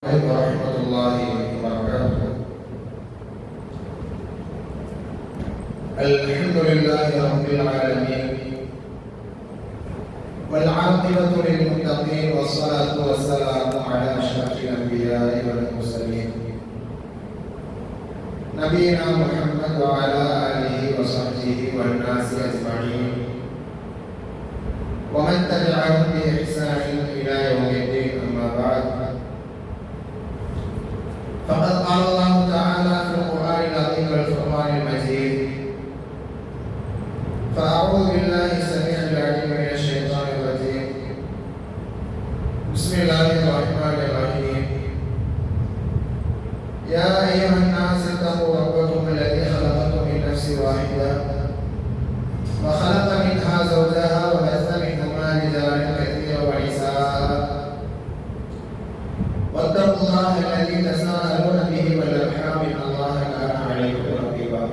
ورحمة الله وبركاته. الحمد لله رب العالمين والعاقبة للمتقين والصلاة والسلام على أشرف الأنبياء والمرسلين نبينا محمد وعلى آله وصحبه والناس أجمعين ومن تبعهم بإحسان إلى يوم الدين. أما بعد، فقد قال الله تعالى في القرآن العظيم والفرقان المجيد: فأعوذ بالله السميع العليم من الشيطان الرجيم. بسم الله الرحمن الرحيم. يا أيها الناس اتقوا ربكم الذي خلقكم من نفس واحدة وخلق منها زوجها وبث منهما رجالا كثيرا ونساء واتقوا الله الذي تساءلون به والأرحام إن الله كان عليكم رقيبا.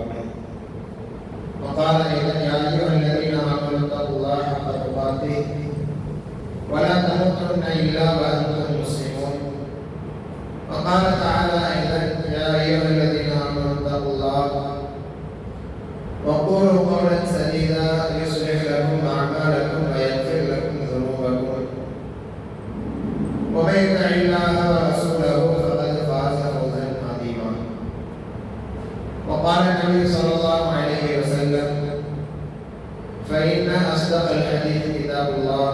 وقال أيضا: يا أيها الذين آمنوا اتقوا الله حق تقاته ولا تموتن إلا وأنتم مسلمون. وقال تعالى أيضا: يا أيها الذين آمنوا اتقوا الله وقولوا قولا سديدا يصلح لكم أعمالكم ويغفر لكم ذنوبكم ومن يطع الله ورسوله فقد فاز فوزا عظيما. وقال النبي صلى الله عليه وسلم: فإن أصدق الحديث كتاب الله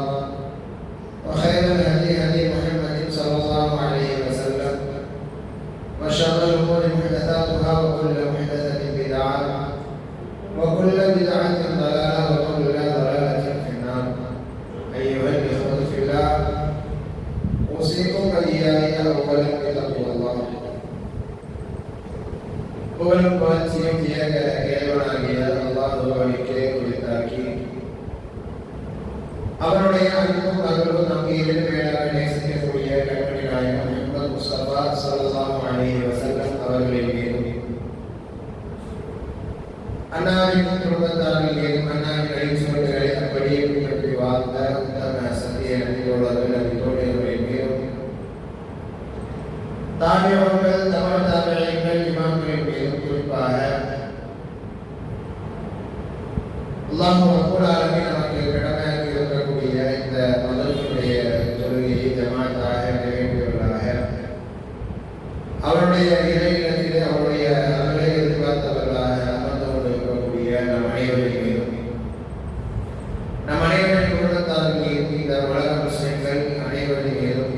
وخير الهدي هدي محمد صلى الله عليه وسلم وشر الأمور محدثاتها وكل محدثة بدعة وكل بدعة ضلالة وكل ضلالة في النار. أيها الإخوة في الله، أوصيكم وإياي أولا بتقوى الله. புகழும் புகழ்ச்சியும் ஏக இறைவனாகிய அல்லாஹ்வுக்கே உரித்தாக்கி, அவருடைய அன்பும் அருளும் நம் மீது மேலாக நேசிக்கக்கூடிய கண்மணி நாயகம் முஹம்மது முஸ்தபா ஸல்லல்லாஹு அலைஹி வஸல்லம் அவர்களின் மீதும், அன்னாரின் குடும்பத்தாரின் மீதும், அன்னாரின் அடிச்சுவடுகளை அப்படியே பின்பற்றி வாழ்ந்த உத்தம சத்திய நபித்தோழர்களின் மீதும், தாபியீன்கள், தபஅ தாபியீன்கள், இமாம்களின் மீதும், குறிப்பாக அல்லாஹ் ரப்பல் ஆலமீன் நமக்கு கடமையாக்கி இருக்கக்கூடிய இந்த மதத்தினுடைய தொழுகையை ஜமாத்தாக நிறைவேற்றுவதாக அவருடைய இறையினத்திலே அவருடைய அருளை எதிர்பார்த்தவர்களாக அமர்ந்து கொண்டிருக்கக்கூடிய நம் அனைவரின் மீதும், நம் அனைவரின் குடும்பத்தாரின் மீதும், இந்த உலக முஸ்லிம்கள் அனைவரின் மீதும்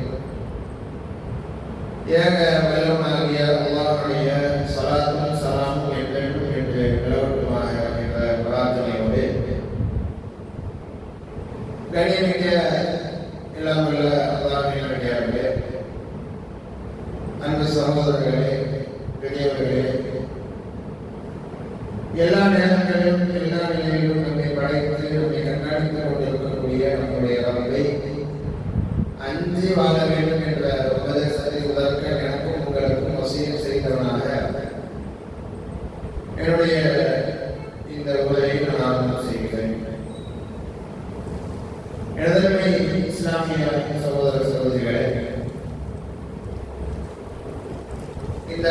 ஏக வல்லவனாகிய அல்லாஹ்வுடைய ஸலாத்தும் ஸலாமும் என்றென்றும் என்று நிலவட்டுமாக என்ற பிரார்த்தனையோடு, கண்ணியமிக்க எல்லாம் உள்ள அல்லாஹ்வின் அடியார்களே, அன்பு சகோதரர்களே, பெரியவர்களே, எல்லா நேரங்களிலும் எல்லா நிலையிலும் நம்மை படைத்து நம்மை கண்காணித்துக் கொண்டிருக்கக்கூடிய நம்முடைய ரப்பை அஞ்சி வாழ வேண்டும் என்ற உபதேசத்தை உதற்க எனக்கும் உங்களுக்கும் வசியம் செய்தவனாக என்னுடைய இந்த உரையை நான் ஆரம்பம் செய்கிறேன். எனதருமை இஸ்லாமிய சகோதர சகோதரிகளே, இந்த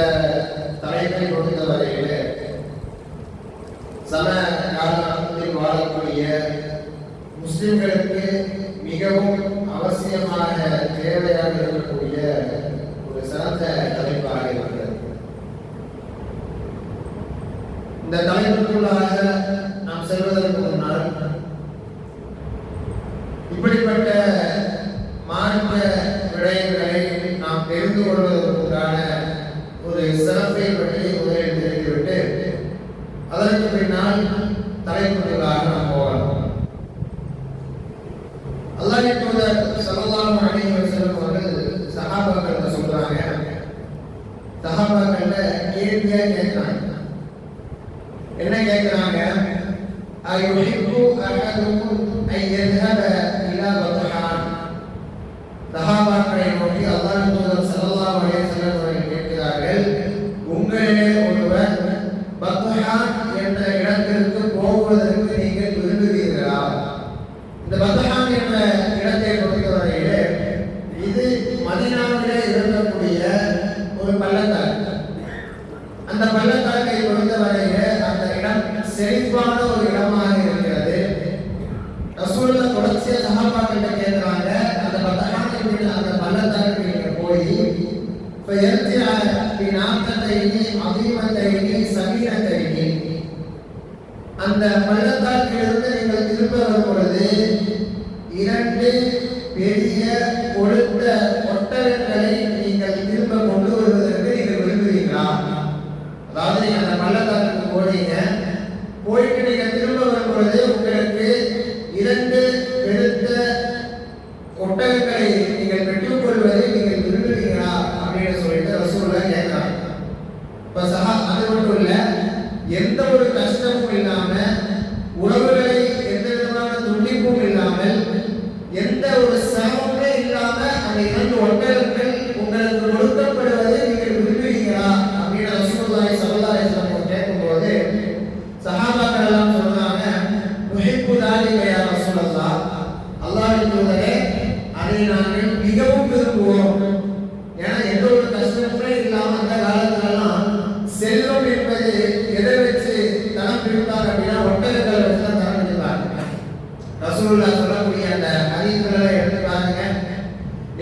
தலைப்பை பொறுத்தவரையிலே சம காலத்தில் வாழக்கூடிய முஸ்லிம்களுக்கு மிகவும் அவசியமாக தேவையாக இருக்கக்கூடிய ஒரு சிறந்த தலைப்பாக இருக்கிறது. இந்த தலைப்புக்குள்ளாக நாம் செல்வதற்கு முன்னால் இப்படிப்பட்ட மார்க்க விடயங்களை நாம் தெரிந்து கொள்வதற்குண்டான ஒரு சிறப்பை பற்றி முதலில் தெரிந்துவிட்டு அதற்கு பின்னால் தலைப்புகளாக நாம் போகலாம். அல்லாஹ்வின் தூதர் ஸல்லல்லாஹு அலைஹி வஸல்லம் அவர்கள் சஹாபாக்கள் சொல்றாங்க, சஹாபாக்கள் கேள்வியா கேட்கிறாங்க. என்ன கேட்கிறாங்க? அயுஹிப்பு அஹதுக்கும் ஐ யذهب இலா பத்ஹான். சஹாபாக்களை நோக்கி அல்லாஹ்வின் தூதர் ஸல்லல்லாஹு அலைஹி வஸல்லம் அவர்கள் கேட்கிறார்கள், உங்களிலே ஒருவர் பத்ஹான் என்ற இடத்திற்கு போவதற்கு நீங்கள் விரும்புகிறீர்களா? இந்த பத்ஹான் என்ற இடத்தை பொறுத்தவரையிலே இது மதீனாவிலே இருக்கக்கூடிய ஒரு பள்ளத்தாக்கு. அந்த பள்ளத்தாக்கை பொறுத்தவரையில அந்த இடம் செழிப்பான ஒரு இடமாக இருக்கிறது. ரசூலுல்லாஹ் தொடர்ச்சியா சஹாபாக்கள் கேட்கிறாங்க, அந்த அந்த பள்ளத்தாக்கு நீங்க போய் அந்த பள்ளத்தாக்கிலிருந்து நீங்கள் திரும்ப வரும் பொழுது 2 பெரிய கொழுத்த ஒட்டகங்களை நீங்கள் திரும்ப கொண்டு வருவதற்கு நீங்கள் விரும்புகிறீங்களா? அதாவது நீங்க அந்த பள்ளத்தாக்கு போறீங்க, போயிட்டு நீங்க திரும்ப வரும் பொழுது உங்களுக்கு 2 பெருத்த ஒட்டகங்களை நீங்கள் பெற்றுக் கொள்வதை நீங்கள் விரும்புகிறீங்களா அப்படின்னு சொல்லிட்டு ரசூலுல்லாஹ் கேட்கிறாங்க. இப்ப அது மட்டும் இல்ல, எந்த ஒரு கஷ்டமும் இல்லாம, உறவுகளை எந்த விதமான துண்டிப்பும் இல்லாமல், எந்த ஒரு சிரமமே இல்லாம அந்த 2 ஒட்டகங்கள் உங்களுக்கு கொடுக்கப்படுவதை நீங்கள் விரும்புகிறீங்களா அப்படின்னு ரசூலுல்லாஹி ஸல்லல்லாஹு அலைஹி வஸல்லம் கேட்கும்போது சஹாபாக்கள் எல்லாம் சொல்றாங்க, நுஹிப்பு தாலிக யா ரசூலல்லாஹ், அல்லாஹ்வின் தூதரே அதை நாங்கள் மிகவும் விரும்புவோம். ஏன்னா எந்த ஒரு கஷ்டமுமே இல்லாம அந்த காலத்துலலாம் செல்வம் என்பது எதை வச்சு தரம் பிடித்தார் அப்படின்னா ஒட்டகங்களை வச்சு தான் தரம் பிடிப்பாங்க. ரசூலுல்லாஹ் சொல்லக்கூடிய அந்த ஹதீஸ்களை எடுத்து பாருங்க.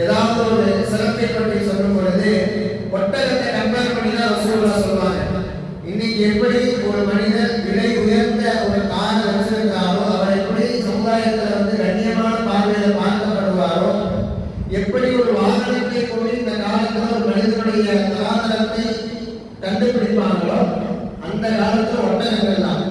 ஏதாவது ஒரு சிறப்பை பற்றி சொல்லும் பொழுது ஒட்டகத்தை கம்பேர் பண்ணி தான் ரசூலுல்லாஹ் சொல்லுவாங்க. இன்னைக்கு எப்படி ஒரு மனிதர் விலை உயர்ந்த ஒரு காரை வச்சிருக்காரோ, அவர் எப்படி சமுதாயத்தில் கண்ணியமான பார்வையில பார்க்கப்படுவாரோ, எப்படி ஒரு வாகனத்தை கொண்டு இந்த காலத்தில் ஒரு மனிதனுடைய தராதரத்தை கண்டுபிடிப்பாங்களோ, அந்த காலத்துல ஒட்டகங்கள் தான்.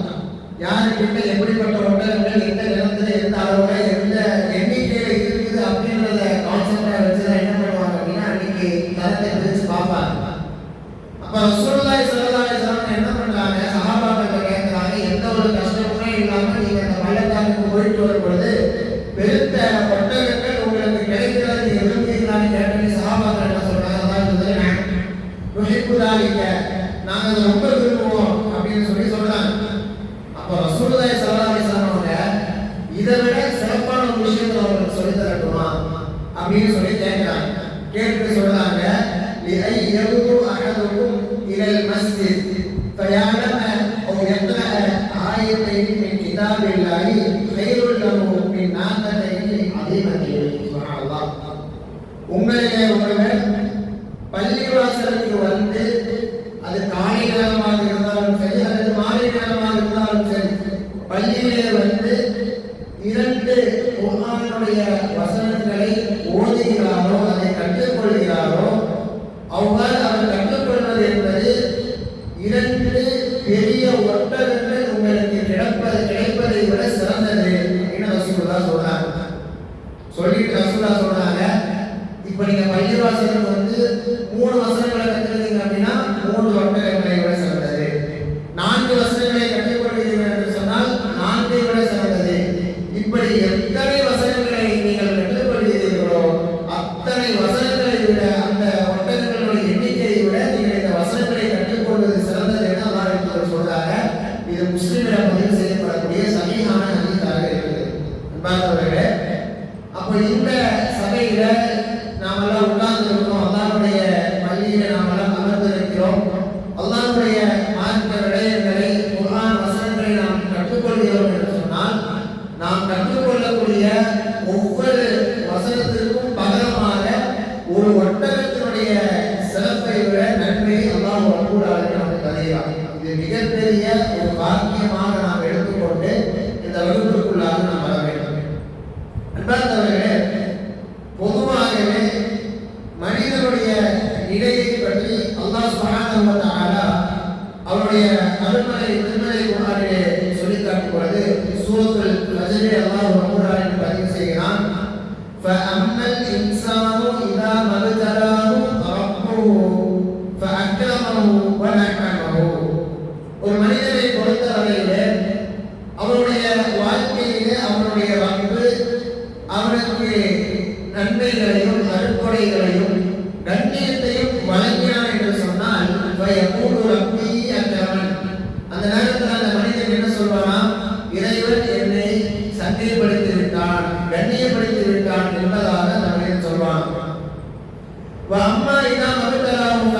யாருக்கிட்ட எப்படிப்பட்ட ஒட்டகங்கள் எந்த நிலத்துல எந்த அளவுல எந்த எண்ணிக்கையில இருக்குது அப்படின்றத கான்செப்டா வச்சுதான் என்ன பண்ணுவாங்க அப்படின்னா அன்னைக்கு தரத்தை பிரிச்சு பார்ப்பாங்க. அப்ப ரசூலுல்லாஹி ஸல்லல்லாஹு அலைஹி வஸல்லம் என்ன பண்றாங்க, சஹாபாக்கள் கேட்கிறாங்க, எந்த ஒரு கஷ்டமுமே இல்லாம நீங்க அந்த பள்ளத்தாக்குக்கு போயிட்டு வரும் பொழுது பெருத்த ஒட்டகங்கள் உங்களுக்கு கிடைக்கிறது நீங்க விரும்புகிறீங்களான்னு கேட்டு சஹாபாக்கள் என்ன சொல்றாங்க, அதாவது நுஹிப்புதாலிக, நாங்க அதை ரொம்ப விரும்புவோம் அப்படின்னு சொல்றாங்க. அப்ப ரசூலுல்லாஹி ஸல்லல்லாஹு அலைஹி வஸல்லம் இதை விட சிறப்பான ஒரு விஷயத்தை அவங்களுக்கு சொல்லி தரட்டுமா அப்படின்னு சொல்லி கேட்கிறாங்க. கேட்டு சொல்றாங்க, லிஐயது அஹதுக்கும் இலல் மஸ்ஜித் ஃபயஅலம அவ் யக்ரஅ ஆயத்தைன் மின் கிதாபில்லாஹி கைருல் லஹு மின் நாகதைன் அதீமத்தைன். சுப்ஹானல்லாஹ். உங்களிலே ஒருவர் பள்ளிவாசலுக்கு வந்து அது காலை நேரமாக இருந்தாலும் சரி அல்லது மாலை நேரமாக இருந்தாலும் சரி, பள்ளியிலே வந்து 2 குர்ஆனுடைய வசனங்களை ஓதுகிறாரோ, அதை கற்றுக்கொள்கிறாரோ, அவ்வாறு அவர் கற்றுக்கொள்வது என்பது 2 பெரிய ஒட்டகங்கள் உங்களுக்கு கிடைப்பதை விட சிறந்தது அப்படின்னு ரசூலுல்லாஹ் சொல்றாங்க. சொல்லிட்டு ரசூலுல்லாஹ் சொல்றாங்க, இப்ப நீங்க பள்ளிவாசலுக்கு வந்து 3 வசனங்களை கற்றுக்கிறீங்க அப்படின்னா 3 ஒட்டகங்களை விட சிறந்தது. 4 வசனங்களை கற்றுக்கொள்கிறீர்கள் என்று சொன்னால் 4 விட சிறந்தது. இப்படி எத்தனை வசனங்களை நீங்கள் கற்றுக்கொள்கிறீர்களோ அத்தனை வசனங்களை விட, அந்த ஒட்டகங்களுடைய எண்ணிக்கையை விட நீங்கள் இந்த வசனங்களை கற்றுக்கொள்வது சிறந்தது என்று அல்லாஹ் சொல்றாங்க. இது முஸ்லிமிடம் பதிவு செய்யப்படக்கூடிய சஹீஹான ஹதீஸாக இருக்குது. அன்பார்ந்தவர்களே, அப்ப இந்த சபையில நாமெல்லாம் உட்கார்ந்து இருக்கிறோம், அல்லாஹ்வுடைய பள்ளியில நாமெல்லாம் அமர்ந்திருக்கிறோம். அல்லாஹ்வுடைய மார்க்க விடயங்களை, குர்ஆன் வசனங்களை நாம் கற்றுக்கொள்கிறோம் என்று சொன்னால், நாம் கற்றுக்கொள்ளக்கூடிய ஒவ்வொரு வசனத்திற்கும் பகரமாக ஒரு ஒட்டகத்தினுடைய சிறப்பை விட நன்மை அல்லாஹ் ரப்பல் ஆலமீன் நமக்கு தருகிறார். இது மிகப்பெரிய ஒரு பாக்கியமாக நாம் எடுத்துக்கொண்டு இந்த வகுப்புக்குள்ளாக நாம் வர வேண்டும். அன்பார்ந்தவர்களே, பொதுவாகவே மனிதனுடைய நிலையை பற்றி அல்லாஹ் சுப்ஹானஹு வ தஆலா அவருடைய அருள்மறை திருமறை குர்ஆனிலே சொல்லி காட்டும் பொழுது சூரத்துல் ஃபஜ்ரிலே அல்லாஹ் ரப்பல் ஆலமீன் பதிவு செய்கிறான், ஃபஅம்மல் இன்சானு இதா மப்தலாஹு ரப்புஹு ஃபஅக்ரமஹு வ நஅமஹு. ஒரு மனிதனை பொறுத்தவரையிலே அவருடைய வாழ்க்கையிலே அவருடைய ரப்பு அவனுக்கு நன்மைகளையும் அருட்கொடைகளையும் கண்ணியத்தையும் வழங்கினான் என்று சொன்னால், அந்த நேரத்தில் அந்த மனிதன் என்ன சொல்வானா, இறைவன் என்னை சங்கைப்படுத்தி விட்டான், கண்ணியப்படுத்தி விட்டான் என்பதாக அந்த மனிதன் சொல்வான். அம்மா இதா மறுத்தலாவும்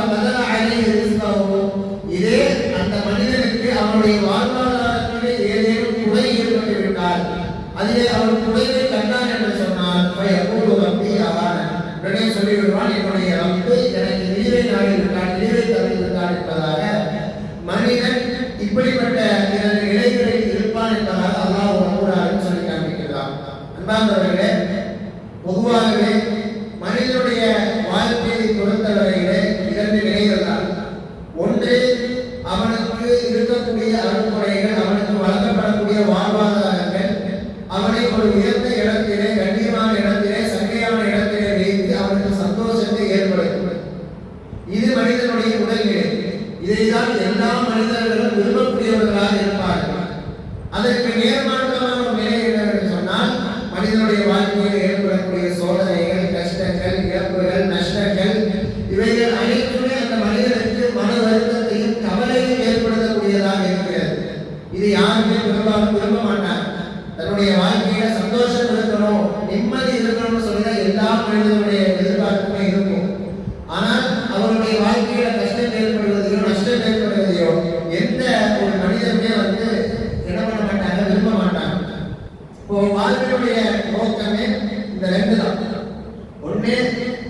பொறுத்தவரையிலே இரண்டு நிலைகள் தான். ஒன்று, அவனுக்கு இருக்கக்கூடிய அருள்முறைகள், அவனுக்கு வழங்கப்படக்கூடிய வாழ்வாதாரங்கள், அவனை ஒரு உயர்ந்த இடத்திலே, கண்ணியமான இடத்திலே, சங்கையான இடத்திலே வைத்து அவனுக்கு சந்தோஷத்தை ஏற்படுத்தும். இது மனிதனுடைய முதல் நிலை. இதைதான் எல்லா மனிதர்களும் விரும்பக்கூடியவர்களாக இருப்பார்கள். அதற்கு நேர்மாற்றமான ஒரு நிலை என்னவென்று சொன்னால், மனிதனுடைய வாழ்க்கையில் ஏற்படக்கூடிய சோதனைகள், கஷ்டங்கள், இழப்புகள், நஷ்டங்கள், இவைகள் அனைத்துமே அந்த மனிதனுக்கு மன வருத்தத்தையும் கவலையும் ஏற்படுத்தக்கூடியதாக இருக்கிறது. இது யாருமே விரும்ப மாட்டாங்க. தன்னுடைய வாழ்க்கையில சந்தோஷம் இருக்கணும், நிம்மதி இருக்கணும்னு சொல்லிதான் எல்லா மனிதனுடைய எதிர்பார்ப்புமே இருக்கும். ஆனால் அவருடைய வாழ்க்கையில கஷ்டம் ஏற்படுவதையோ நஷ்டம் ஏற்படுவதையோ எந்த ஒரு மனிதனுமே என்ன பண்ண மாட்டாங்க, விரும்ப மாட்டாங்க. இப்போ வாழ்க்கையுடைய நோக்கமே இந்த ரெண்டு தான். ஒண்ணு,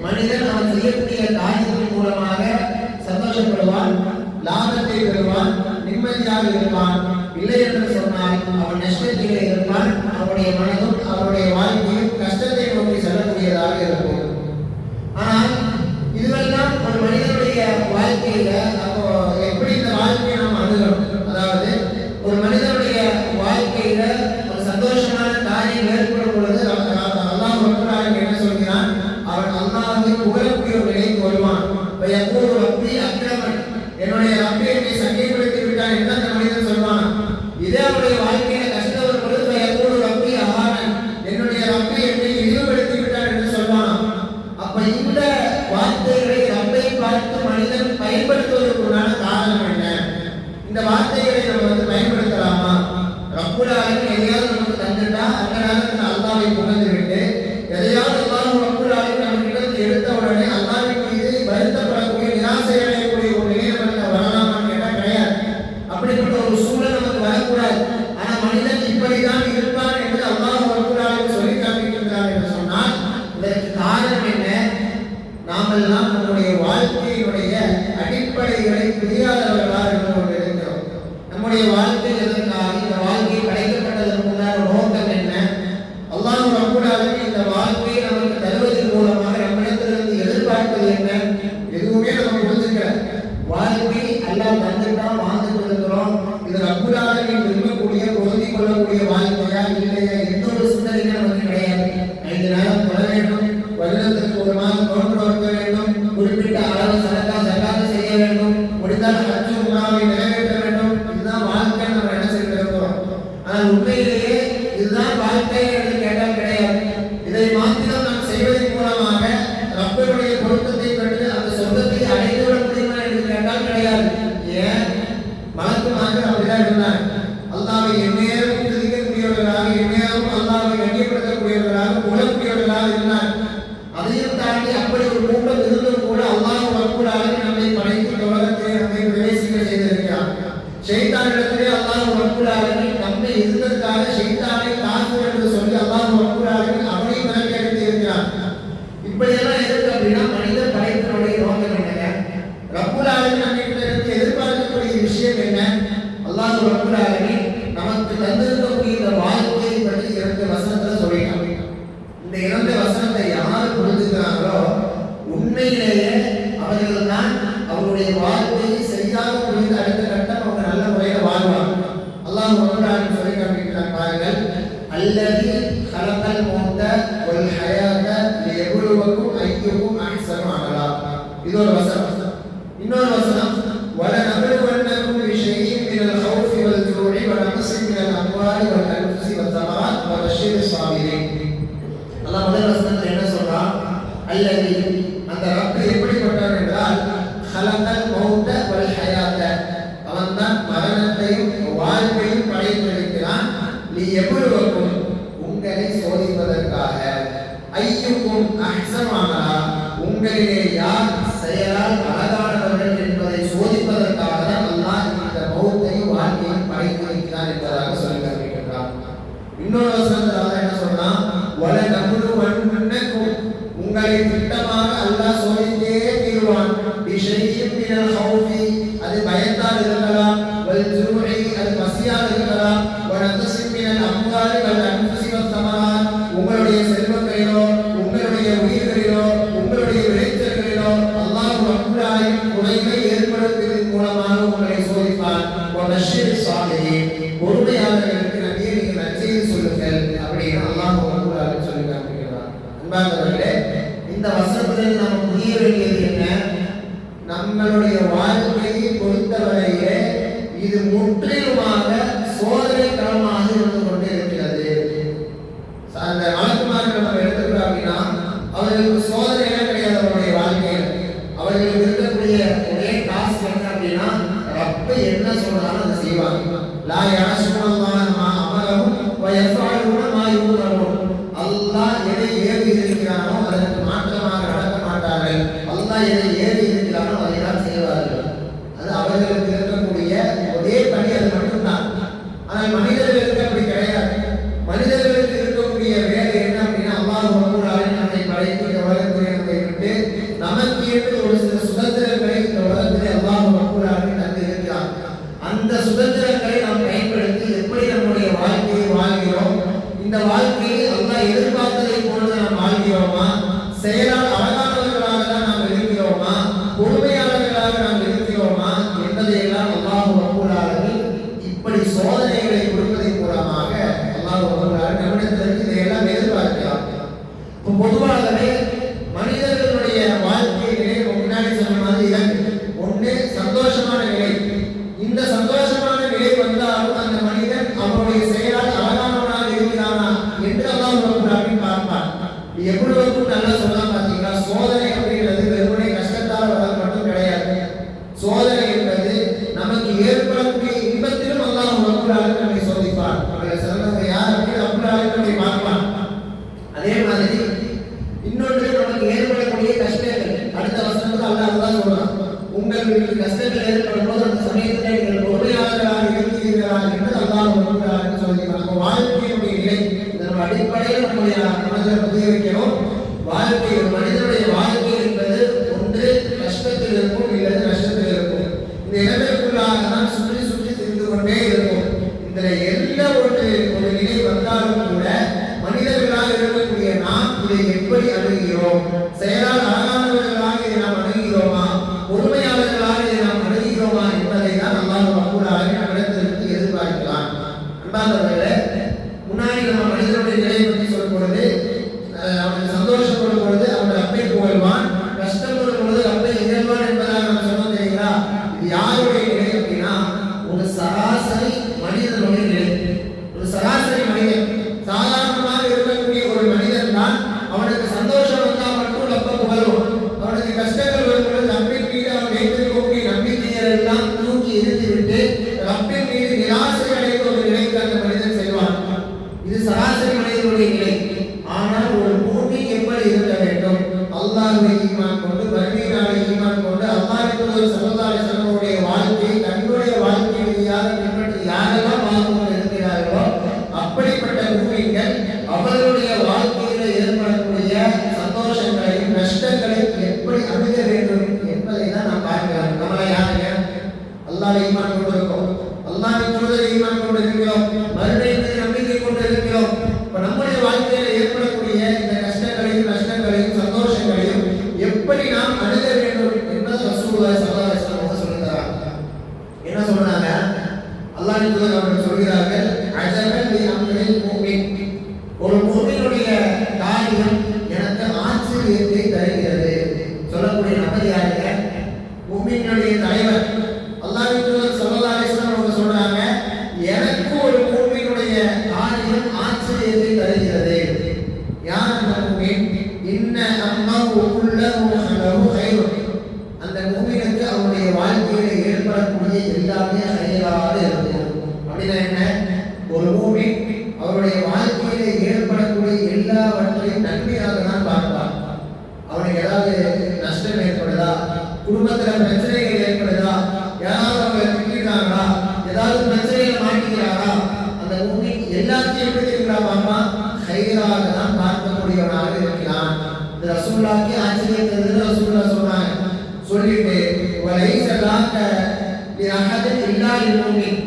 மனிதன் அவன் செய்யக்கூடிய காரியத்தின் மூலமாக சந்தோஷப்படுவான், லாபத்தை பெறுவான், நிம்மதியாக இருப்பான். இல்லை என்று சொன்னால் அவன் நஷ்டத்திலே இருப்பான். அவனுடைய மனதும் அவனுடைய வாழ்க்கையும் கஷ்டத்தை நோக்கி செல்லக்கூடியதாக இருக்கும். ஆனால் இதுவெல்லாம் ஒரு மனிதனுடைய வாழ்க்கையில அப்போ எப்படி இந்த வாழ்க்கையை நாம் அணுகணும்? அதாவது ஒரு மனிதனுடைய வாழ்க்கையில ஒரு சந்தோஷமான காரியம் ஏற்படும் பொழுது அல்லாஹ் என்ன சொல்கிறான்? அவன் அல்லாஹ்வை புகழக்கூடிய ஒரு நிலைக்கு வருவான். எப்போது ரப்பி அக்ரமன், என்னுடைய ரப்பி என்னை சங்கைப்படுத்தி விட்டான் என்று அந்த மனிதன் சொல்வான். இதே அவனுடைய வாழ்க்கையில கஷ்டம் வரும் பொழுது எப்போது ரப்பி அஹானன், என்னுடைய ரப்பி என்னை இழிவுபடுத்தி விட்டான் என்று சொல்வான். அப்ப இந்த வார்த்தைகளை ரப்பை பார்த்து மனிதன் பயன்படுத்துவதற்குண்டான காரணம் என்ன? இந்த வார்த்தைகளை நம்ம பயன்படுத்தலாமா? ரப்புல் ஆலமீன் எதையாவது நமக்கு தந்துட்டா அந்த நேரத்தில் அல்லாஹ்வை புகழ்ந்து விட்டு, எதையாவது அல்லாஹ் ரப்புல் ஆலமீன் நம்மிடம் எடுத்த உடனே அல்லாஹ்வின் மீது வருத்தப்படக்கூடிய, நிராசை அடையக்கூடிய ஒரு நிலை நமக்கு வரலாமான்னு கேட்டா கிடையாது. அப்படிப்பட்ட ஒரு சூழல் நமக்கு வரக்கூடாது. ஆனா மனிதன் இப்படிதான் இருப்பான் என்று அல்லாஹ் ரப்புல் ஆலமீன் சொல்லி காண்பிக்கின்றார் என்று சொன்னால் இதற்கு காரணம் என்ன? நாமெல்லாம் நம்முடைய வாழ்க்கையினுடைய அடிப்படைகளை புரியாதவர்களாக இருந்து கொண்டிருக்கிறோம். நம்முடைய வாழ்க்கை எதற்காக, இந்த வாழ்க்கை படைக்கப்பட்டதற்கு உண்டான நோக்கம் என்ன? அல்லாஹ் ரப்பல் ஆலமீன் இந்த வாழ்க்கையை நமக்கு தருவதன் மூலமாக நம்மிடத்திலிருந்து எதிர்பார்ப்பது என்ன? எதுவுமே நம்ம புரிஞ்சுக்கல. வாழ்க்கை அல்லாஹ் தந்துட்டான், வாழ்ந்துட்டு இருக்கிறோம். இது ரப்பல் ஆலமீன் விரும்பக்கூடிய, பொருந்திக் கொள்ளக்கூடிய வாழ்க்கையா இல்லையா எந்த ஒரு சிந்தனையும் நமக்கு கிடையாது. 5 நாள் தொழ வேண்டும், வருடத்திற்கு ஒரு மாதம் நோன்பு நோக்க வேண்டும், குறிப்பிட்ட அளவு சதகா செய்ய வேண்டும், முடிந்தால் ஹஜ் உம்ராவை நிறைவேற்ற வேண்டும். இதுதான் வாழ்க்கை நம்ம என்ன செய்திருக்கிறோம். ஆனால் உண்மையிலேயே இதுதான் வாழ்க்கை என்று கேட்டால் கிடையாது. இதை மாத்திரம் நாம் செய்வதன் மூலமாக ரப்பருடைய பொருத்தத்தை பெற்று அந்த சொர்க்கத்தை அடைந்துவிட முடியுமா என்று கேட்டால் கிடையாது. ஏன்? மலக்குமாக அப்படிதான் இருந்தாங்க. அல்லாஹ்வை எந்நேரம் துதிக்கக்கூடியவர்களாக, எந்நேரம் அல்லாஹ்வை கண்ணியப்படுத்தக்கூடியவர்களாக, புகழக்கூடியவர்களாக இருந்தார். அதையும் தாண்டி அப்படி ஒரு கூட்டம் இருந்தும் கூட அல்லாஹ் ரப்பல் ஆலமீன் நம்மை படைத்து உலகத்திலே நம்மை பிரவேசிக்க செய்திருக்கிறார். ஷைத்தானிடத்திலே அல்லாஹ் ரப்பல் ஆலமீன் நம்மை இருந்ததற்காக ஷைத்தானை காஃபிர் என்று சொல்லி அல்லாஹ் ரப்பல் ஆலமீன் அவனை விலக்கி அடித்து இருக்கிறார். இப்படியெல்லாம் எதுக்கு அப்படின்னா மனித படைப்பினுடைய நோக்கம் என்னங்க? ரப்பல் ஆலமீன் நம்மிடத்திலிருந்து எதிர்பார்க்கக்கூடிய விஷயம் என்ன? அல்லாஹ் ரப்பல் ஆலமீன் நமக்கு தந்திருக்கக்கூடிய இந்த வாழ்க்கையை பற்றி 2 வசனத்துல சொல்லிட்டாங்க. இந்த 2 வசனத்தை யார் புரிஞ்சுக்கிறாங்களோ உண்மையிலேயே அவர்கள் தான் அவருடைய வாழ்க்கையை சரியாக புரிந்து அடுத்த கட்டம் அவங்க நல்ல முறையில் வாழ்வாங்க. அல்லாஹ் ரப்பல் ஆலமீன் சொல்லி காண்பிக்கிறார் பாருங்கள். அல்லதி خلقல் மௌத வல் ஹயாத லியப்லுவக்கும் அய்யுக்கும் அஹ்ஸனு அமலா. இது ஒரு வசனம். இன்னொரு வசனம் வலநபலுவன்னக்கும் பிஷைஇன் மினல் ஹௌஃபி வல் ஜூஇ வநக்ஸின் மினல் அம்வாலி வல் அன்ஃபுஸி வத்தமராத் வபஷ்ஷிரிஸ் ஸாபிரீன். அல்லாஹ் முதல் வசனத்தில் என்ன சொல்றான்? அல்லதி, அந்த ரப் எப்படிப்பட்டவன் என்றால் خلقல் மௌத வல் ஹயாத, அவன் தான் மரணத்தையும் வாழ்க்கையும் படைத்திருக்கிறான். லியப்லுவக்கும், உங்களை சோதிப்பதற்காக. அய்யுக்கும் அஹ்ஸனு அமலா, உங்களிலே யார் செயலால் அழகானவர்கள் என்பதை சோதிப்பதற்காக தான் அல்லாஹ் இந்த மௌத்தையும் வாழ்க்கையும் படைத்திருக்கிறான் என்பதாக சொல்லி காண்பிக்கின்றான். இன்னொரு வசனத்தில் அல்லாஹ் என்ன சொல்றான்? வலநபலுவன்னக்கும், உங்களை திட்டமாக அல்லாஹ் சோதித்தே தீருவான். பிஷைஇன் மினல் சுமைகளை ஏற்படுத்துவதன் மூலமாக உங்களை சோதிப்பான். பொறுமையாளர்களுக்கு நபியே நீங்கள் நற்செய்தி சொல்லுங்கள் அப்படின்னு அல்லாஹ் சொல்லி காண்பிக்கிறார். அன்பார்ந்தவர்களே, இந்த வசனத்தில் நாம் புரிய வேண்டியது என்ன? நம்மளுடைய வாழ்க்கையை பொறுத்தவரையிலே இது முற்றிலுமாக சோதனை களமாக இருந்து கொண்டே இருக்கிறது. அந்த வழக்குமார்கள் நம்ம எடுத்துக்கிறோம் அப்படின்னா அவர்களுக்கு சோதனைலாம் கிடையாது. அவருடைய வாழ்க்கையில் அவர்களுக்கு இருக்கக்கூடிய ஒரே டாஸ்க் என்ன அப்படின்னா ரப்ப என்ன சொல்றாலும் அதை செய்வாங்க. லா யஅஸுல்லாஹ மா அமரஹும் வ யஃஅலுன மா யுமரூன். அல்லாஹ் எதை ஏவி இருக்கிறானோ அதற்கு மாற்றமாக நடக்க மாட்டார்கள். அல்லாஹ் எதை ஏவி இருக்கிறானோ அதை தான் செய்வார்கள். அது அவர்களுக்கு இருக்கக்கூடிய ஒரே பணி, அது மட்டும்தான். ஆனால் மனிதர்களுக்கு அப்படி கிடையாது. மனிதர்களுக்கு இருக்கக்கூடிய வேலை என்ன அப்படின்னா அல்லாஹ் ரப்பல் ஆலமீன் நம்மை படைத்து இந்த உலகத்தை நம்மை விட்டு நமக்கு என்று ஒரு சில சுதந்திரங்களை இந்த உலகத்திலே அல்லாஹ் ரப்பல் ஆலமீன் தந்து இருக்கிறார். அந்த சுதந்திரங்களை நாம் பயன்படுத்தி எப்படி நம்முடைய வாழ்க்கையை வாழ்கிறோம், இந்த வாழ்க்கையை அல்லாஹ் எதிர்பார்த்ததை போன்று நாம் வாழ்கிறோமா, செயலால் அழகானவர்களாக தான் நாம் இருக்கிறோமா, பொறுமையாளர்களாக நாம் இருக்கிறோமா என்பதையெல்லாம் அல்லாஹ் ரப்பல் ஆலமீன் இப்படி சோதனைகளை கொடுப்பதன் மூலமாக அல்லாஹ் ரப்பல் ஆலமீன் நம்மிடத்திலிருந்து இதையெல்லாம் எதிர்பார்க்கிறார். பொதுவாகவே மனிதர்களுடைய வாழ்க்கையிலே முன்னாடி சொன்ன மாதிரி இரண்டு. ஒன்று சந்தோஷமான நிலை. இந்த சந்தோஷமான நிலை வந்தாலும் அந்த மனிதன் அவருடைய செயலால் அழகானவனாக இருக்கிறானா என்று அல்லாஹ் ரப்பல் ஆலமீன் பார்ப்பார். எவ்வளவுக்கு நல்லா சொல்லலாம் பார்த்தீங்களா? சோதனை அப்படிங்கிறது வெறுமனே கஷ்டத்தால் வர்றது மட்டும் கிடையாது. சோதனை என்பது நமக்கு ஏற்படக்கூடிய இன்பத்திலும் அல்லாஹ் ரப்பல் ஆலமீன் நம்மை சோதிப்பார். அவரை சிறந்தவங்க யார் அப்படின்னு ரப்பல் ஆலமீன் நம்மை பார்ப்பார். அதே மாதிரி இன்னொன்று நமக்கு ஏற்படக்கூடிய கஷ்டங்கள். அடுத்த வசனத்தில் அல்லாஹ் அதுதான் சொல்றான். உங்களுக்கு கஷ்டங்கள் ஏற்படும் போது அந்த சமயத்தில் நீங்கள் பொறுமையாளர்களாக இருக்கிறீர்களா என்று அல்லாஹ் ரப்பல் ஆலமீன் சொல்கிறார். நம்ம வாழ்க்கையினுடைய நிலை இதன் அடிப்படையில் நம்முடைய மனதில் புரிய வைக்கணும். வாழ்க்கை, ஒரு மனிதனுடைய வாழ்க்கை என்பது ஒன்று கஷ்டத்தில் இருக்கும், இல்லது நஷ்டத்தில் இருக்கும். இந்த இடத்திற்குள்ளாக தான் சுற்றி சுற்றி திரிந்து கொண்டே இருக்கும். இந்த எல்லா ஒரு நிலை வந்தாலும் கூட மனிதர்களாக இருக்கக்கூடிய நாம் இதை எப்படி அணுகிறோம், செயலால் அழகானவர்களாக இதை நாம் அணுகிறோமா, பொறுமையாளர்களாக இதை நாம் அணுகிறோமா என்பதை தான் அல்லாஹ் ரப்பல் ஆலமீன் நம்மிடத்திலிருந்து எதிர்பார்க்கலாம். அன்பார்ந்தவர்களே, முன்னாடி நம்ம மனிதனுடைய நிலையை பற்றி சொல்லும் பொழுது அவன் சந்தோஷப்படும் பொழுது அவன் அப்பை புகழ்வான், கஷ்டப்படும் பொழுது அப்பை இகழ்வான் என்பதாக நம்ம சொன்னோம் தெரியுங்களா? இது யாருடைய நிலை அப்படின்னா ஒரு சராசரி மனிதனுடைய நிலை. ஒரு சராசரி மனிதன், சாதாரணமாக இருக்கக்கூடிய ஒரு மனிதன் தான் அவனுக்கு சந்தோஷம் வந்தால் மட்டும் அப்ப புகழ்வான். அவனுக்கு கஷ்டங்கள் வரும் பொழுது ரப்பின் மீது அவன் வைத்திருக்கக்கூடிய நம்பிக்கையை எல்லாம் தூக்கி எரிந்துவிட்டு ரப்பின் மீது நிராசை அடைந்த ஒரு நிலைக்கு அந்த மனிதன் செல்வான். இது சராசரி மனிதனுடைய நிலை. ஆனால் ஒரு பூமி எப்படி இருக்க வேண்டும்? அல்லாஹ்வை ஈமான் கொண்டு, மறுமையினாலே ஈமான் கொண்டு, அல்லாஹ்வின் ஒரு ஸல்லல்லாஹு அலைஹி வஸல்லம் வாழ்க்கையை தன்னுடைய வாழ்க்கையாக பின்பற்றி யாரெல்லாம் வாழ்ந்து கொண்டு இருக்கிறார்களோ அப்படிப்பட்ட பூமிகள் அவர்களுடைய வாழ்க்கையில் ஏற்படக்கூடிய சந்தோஷங்களையும் நஷ்டங்களையும் எப்படி அணுக வேண்டும் என்பதை தான் நாம் பார்க்கிறோம். நம்மளை யாருங்க? அல்லாஹ்வை ஈமான் கொண்டு இருக்கோம், அல்லாஹ்வின் தூதரை ஈமான் கொண்டு இருக்கிறோம், மறுமை மீது நம்பிக்கை கொண்டு இருக்கிறோம். இப்ப நம்முடைய வாழ்க்கையில ஏற்படக்கூடிய இந்த கஷ்டங்களையும் நஷ்டங்களையும் சந்தோஷங்களையும் எப்படி நாம் அணுக வேண்டும் என்பது ரசூலுல்லாஹி ஸல்லல்லாஹு அலைஹி வஸல்லம் சொல்லித்தராங்க. என்ன சொல்றாங்க? அல்லாஹ்வின் தூதர் அவர்கள் சொல்கிறார்கள், அஜபன் லி அம்ரில் முஃமின். ஒரு முஃமினுடைய காரியம் எனக்கு ஆச்சரியத்தை தருகிறது. சொல்லக்கூடிய நபர் யாருங்க? முஃமினுடைய தலைவர். அல்லாஹ்வின் தூதர் ஸல்லல்லாஹு அலைஹி வஸல்லம் அவங்க சொல்றாங்க, எனக்கு ஒரு முஃமினுடைய காரியம் ஆச்சரியத்தை தருகிறது. யார் அந்த முஃமின்? இன்ன அம்மாஹு குல்லஹு லஹு கைர். அந்த முஃமினுக்கு அவருடைய வாழ்க்கையில ஏற்படக்கூடிய எல்லாமே கைராக இருக்கும். அப்படின்னா என்ன? ஒரு முஃமின் அவருடைய வாழ்க்கையில ஏற்படக்கூடிய எல்லாவற்றையும் நன்மையாக தான் பார்ப்பார். அவனுக்கு ஏதாவது நஷ்டம் ஏற்படுதா, குடும்பத்துல பிரச்சனைகள் ஏற்படுதா, யாராவது அவங்க திட்டாங்களா, ஏதாவது பிரச்சனைகள் மாட்டிக்கிறாரா, அந்த முஃமின் எல்லாத்தையும் எப்படி இருக்கிறாமா கைராக தான் பார்க்கக்கூடியவனாக இருக்கிறான். இந்த ரசூலுல்லாஹ்க்கு ஆச்சரியத்தை ரசூலுல்லாஹ் சொன்னாங்க. சொல்லிட்டு வலைஸலாக லிஅஹதின் இல்லா லில்-முஃமின்.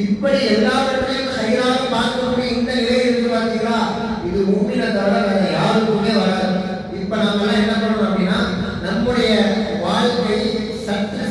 இப்படி எல்லாவற்றையும் கைராக பார்க்கக்கூடிய இந்த நிலை இருக்கு பார்த்தீங்களா, இது முஃமினை தவிர வேற யாருக்குமே வராது. இப்ப நம்ம எல்லாம் என்ன பண்றோம் அப்படின்னா நம்முடைய வாழ்க்கை சற்று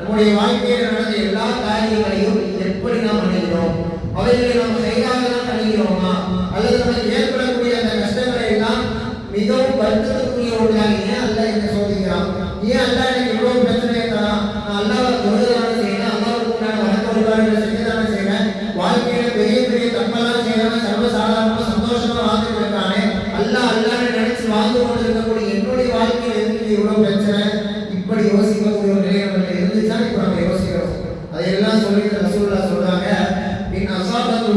நம்முடைய வாழ்க்கையில் நடந்த எல்லா காரியங்களையும் எப்படி நாம் அணுகிறோம், அவைகளை நாம் சரியாக தான் அணுகிறோமா, அல்லது நமக்கு ஏற்படக்கூடிய அந்த கஷ்டங்களை எல்லாம் மிகவும் வருத்தத்துக்குரிய ஒன்றாக ஏன் அல்ல என்ன சோதிக்கிறான், ஏன் அல்ல எனக்கு இவ்வளவு பிரச்சனையை தரான், நான் அல்லாவை தொழுதான செய்யறேன், அல்லாவுக்கு நான் வணக்க வழிபாடுகளை செஞ்சுதானே செய்யறேன், வாழ்க்கையில பெரிய பெரிய தப்பெல்லாம் செய்யறேன், சர்வசாதாரணமா சந்தோஷமா வாழ்ந்துட்டு இருக்கானே, அல்லான்னு நினைச்சு வாழ்ந்து கொண்டு இருக்கக்கூடிய என்னுடைய வாழ்க்கையில் எதுக்கு இவ்வளவு பிரச்சனை, இப்படி யோசிக்கக்கூடிய ஒரு நிலை நமக்கு இருந்துச்சா இப்ப நம்ம யோசிக்கிறோம். அதையெல்லாம் சொல்லிட்டு ரசூலுல்லாஹ் சொல்றாங்க, இன் அஸாபத்து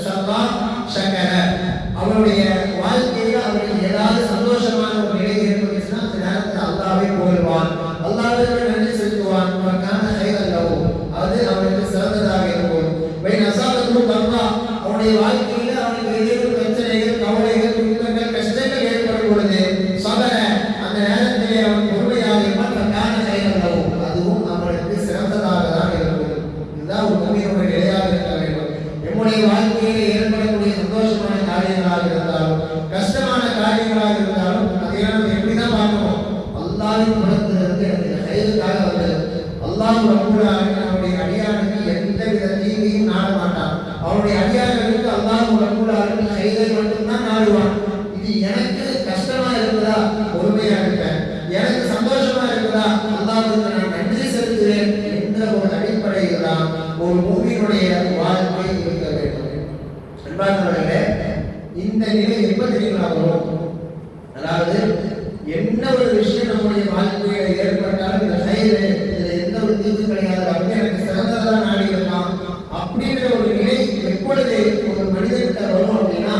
ஸர்ரா ஷக்கர, அவருடைய வாழ்க்கையில அவருக்கு ஏதாவது சந்தோஷமான ஒரு நிலை ஏற்பட்டுச்சுன்னா அந்த நேரத்தில் அல்லாஹ்வை புகழ்வான், அல்லாஹ்வுக்கு நன்றி செலுத்துவான், கான கைரல் லஹு, அது அவனுக்கு சிறந்ததாக இருக்கும். வைன் அஸாபத்து தர்ரா, அவருடைய வாழ்க்கையில அவனுக்கு ஏதேனும் பிரச்சனைகள், கவலைகள், துன்பங்கள், கஷ்டங்கள் ஏற்படும் பொழுது சபர, அந்த நேரத்திலே அவன் பொறுமையாக இருப்பான், கான கைரல் லஹு, அதுவும் அவனுக்கு சிறந்ததாக தான் இருக்கும். இதுதான் ஒரு முஃமினுடைய நிலையாக இருக்க வேண்டும். நம்முடைய வாழ்க்கையில ஏற்படக்கூடிய சந்தோஷமான காரியங்களாக இருந்தாலும் கஷ்டமான காரியங்களாக இருந்தாலும் அதையெல்லாம் நம்ம எப்படிதான் பார்க்கணும், அல்லாஹ்வின் புறத்திலிருந்து எனக்கு கைதுக்காக வந்தது. அல்லாஹ் ரப்பல் ஆலமீன் அவருடைய அடியானுக்கு எந்த வித தீமையும் நாட மாட்டான். அவருடைய அடியார்களுக்கு அல்லாஹ் ரப்பல் ஆலமீன் கைதை மட்டும்தான் நாடுவான். இது எனக்கு கஷ்டமா இருக்குதா பொறுமையா இருப்பேன், எனக்கு சந்தோஷமா இருக்குதா அல்லாஹ்வுக்கு நான் நன்றி செலுத்துவேன் என்ற ஒரு அடிப்படையில் தான் ஒரு மூமினுடைய வாழ்க்கை இருக்க வேண்டும். அன்பானவர்களே, இந்த நிலை எப்ப தெரியுமா வரும், அதாவது என்ன ஒரு விஷயம் நம்முடைய வாழ்க்கையில ஏற்பட்டாலும் இந்த கையில இதுல எந்த ஒரு தீர்வு கிடையாது, அப்படி எனக்கு சிறந்ததா நாடி இருக்கலாம் அப்படின்ற ஒரு நிலை எப்பொழுது ஒரு மனிதன்கிட்ட வரும் அப்படின்னா,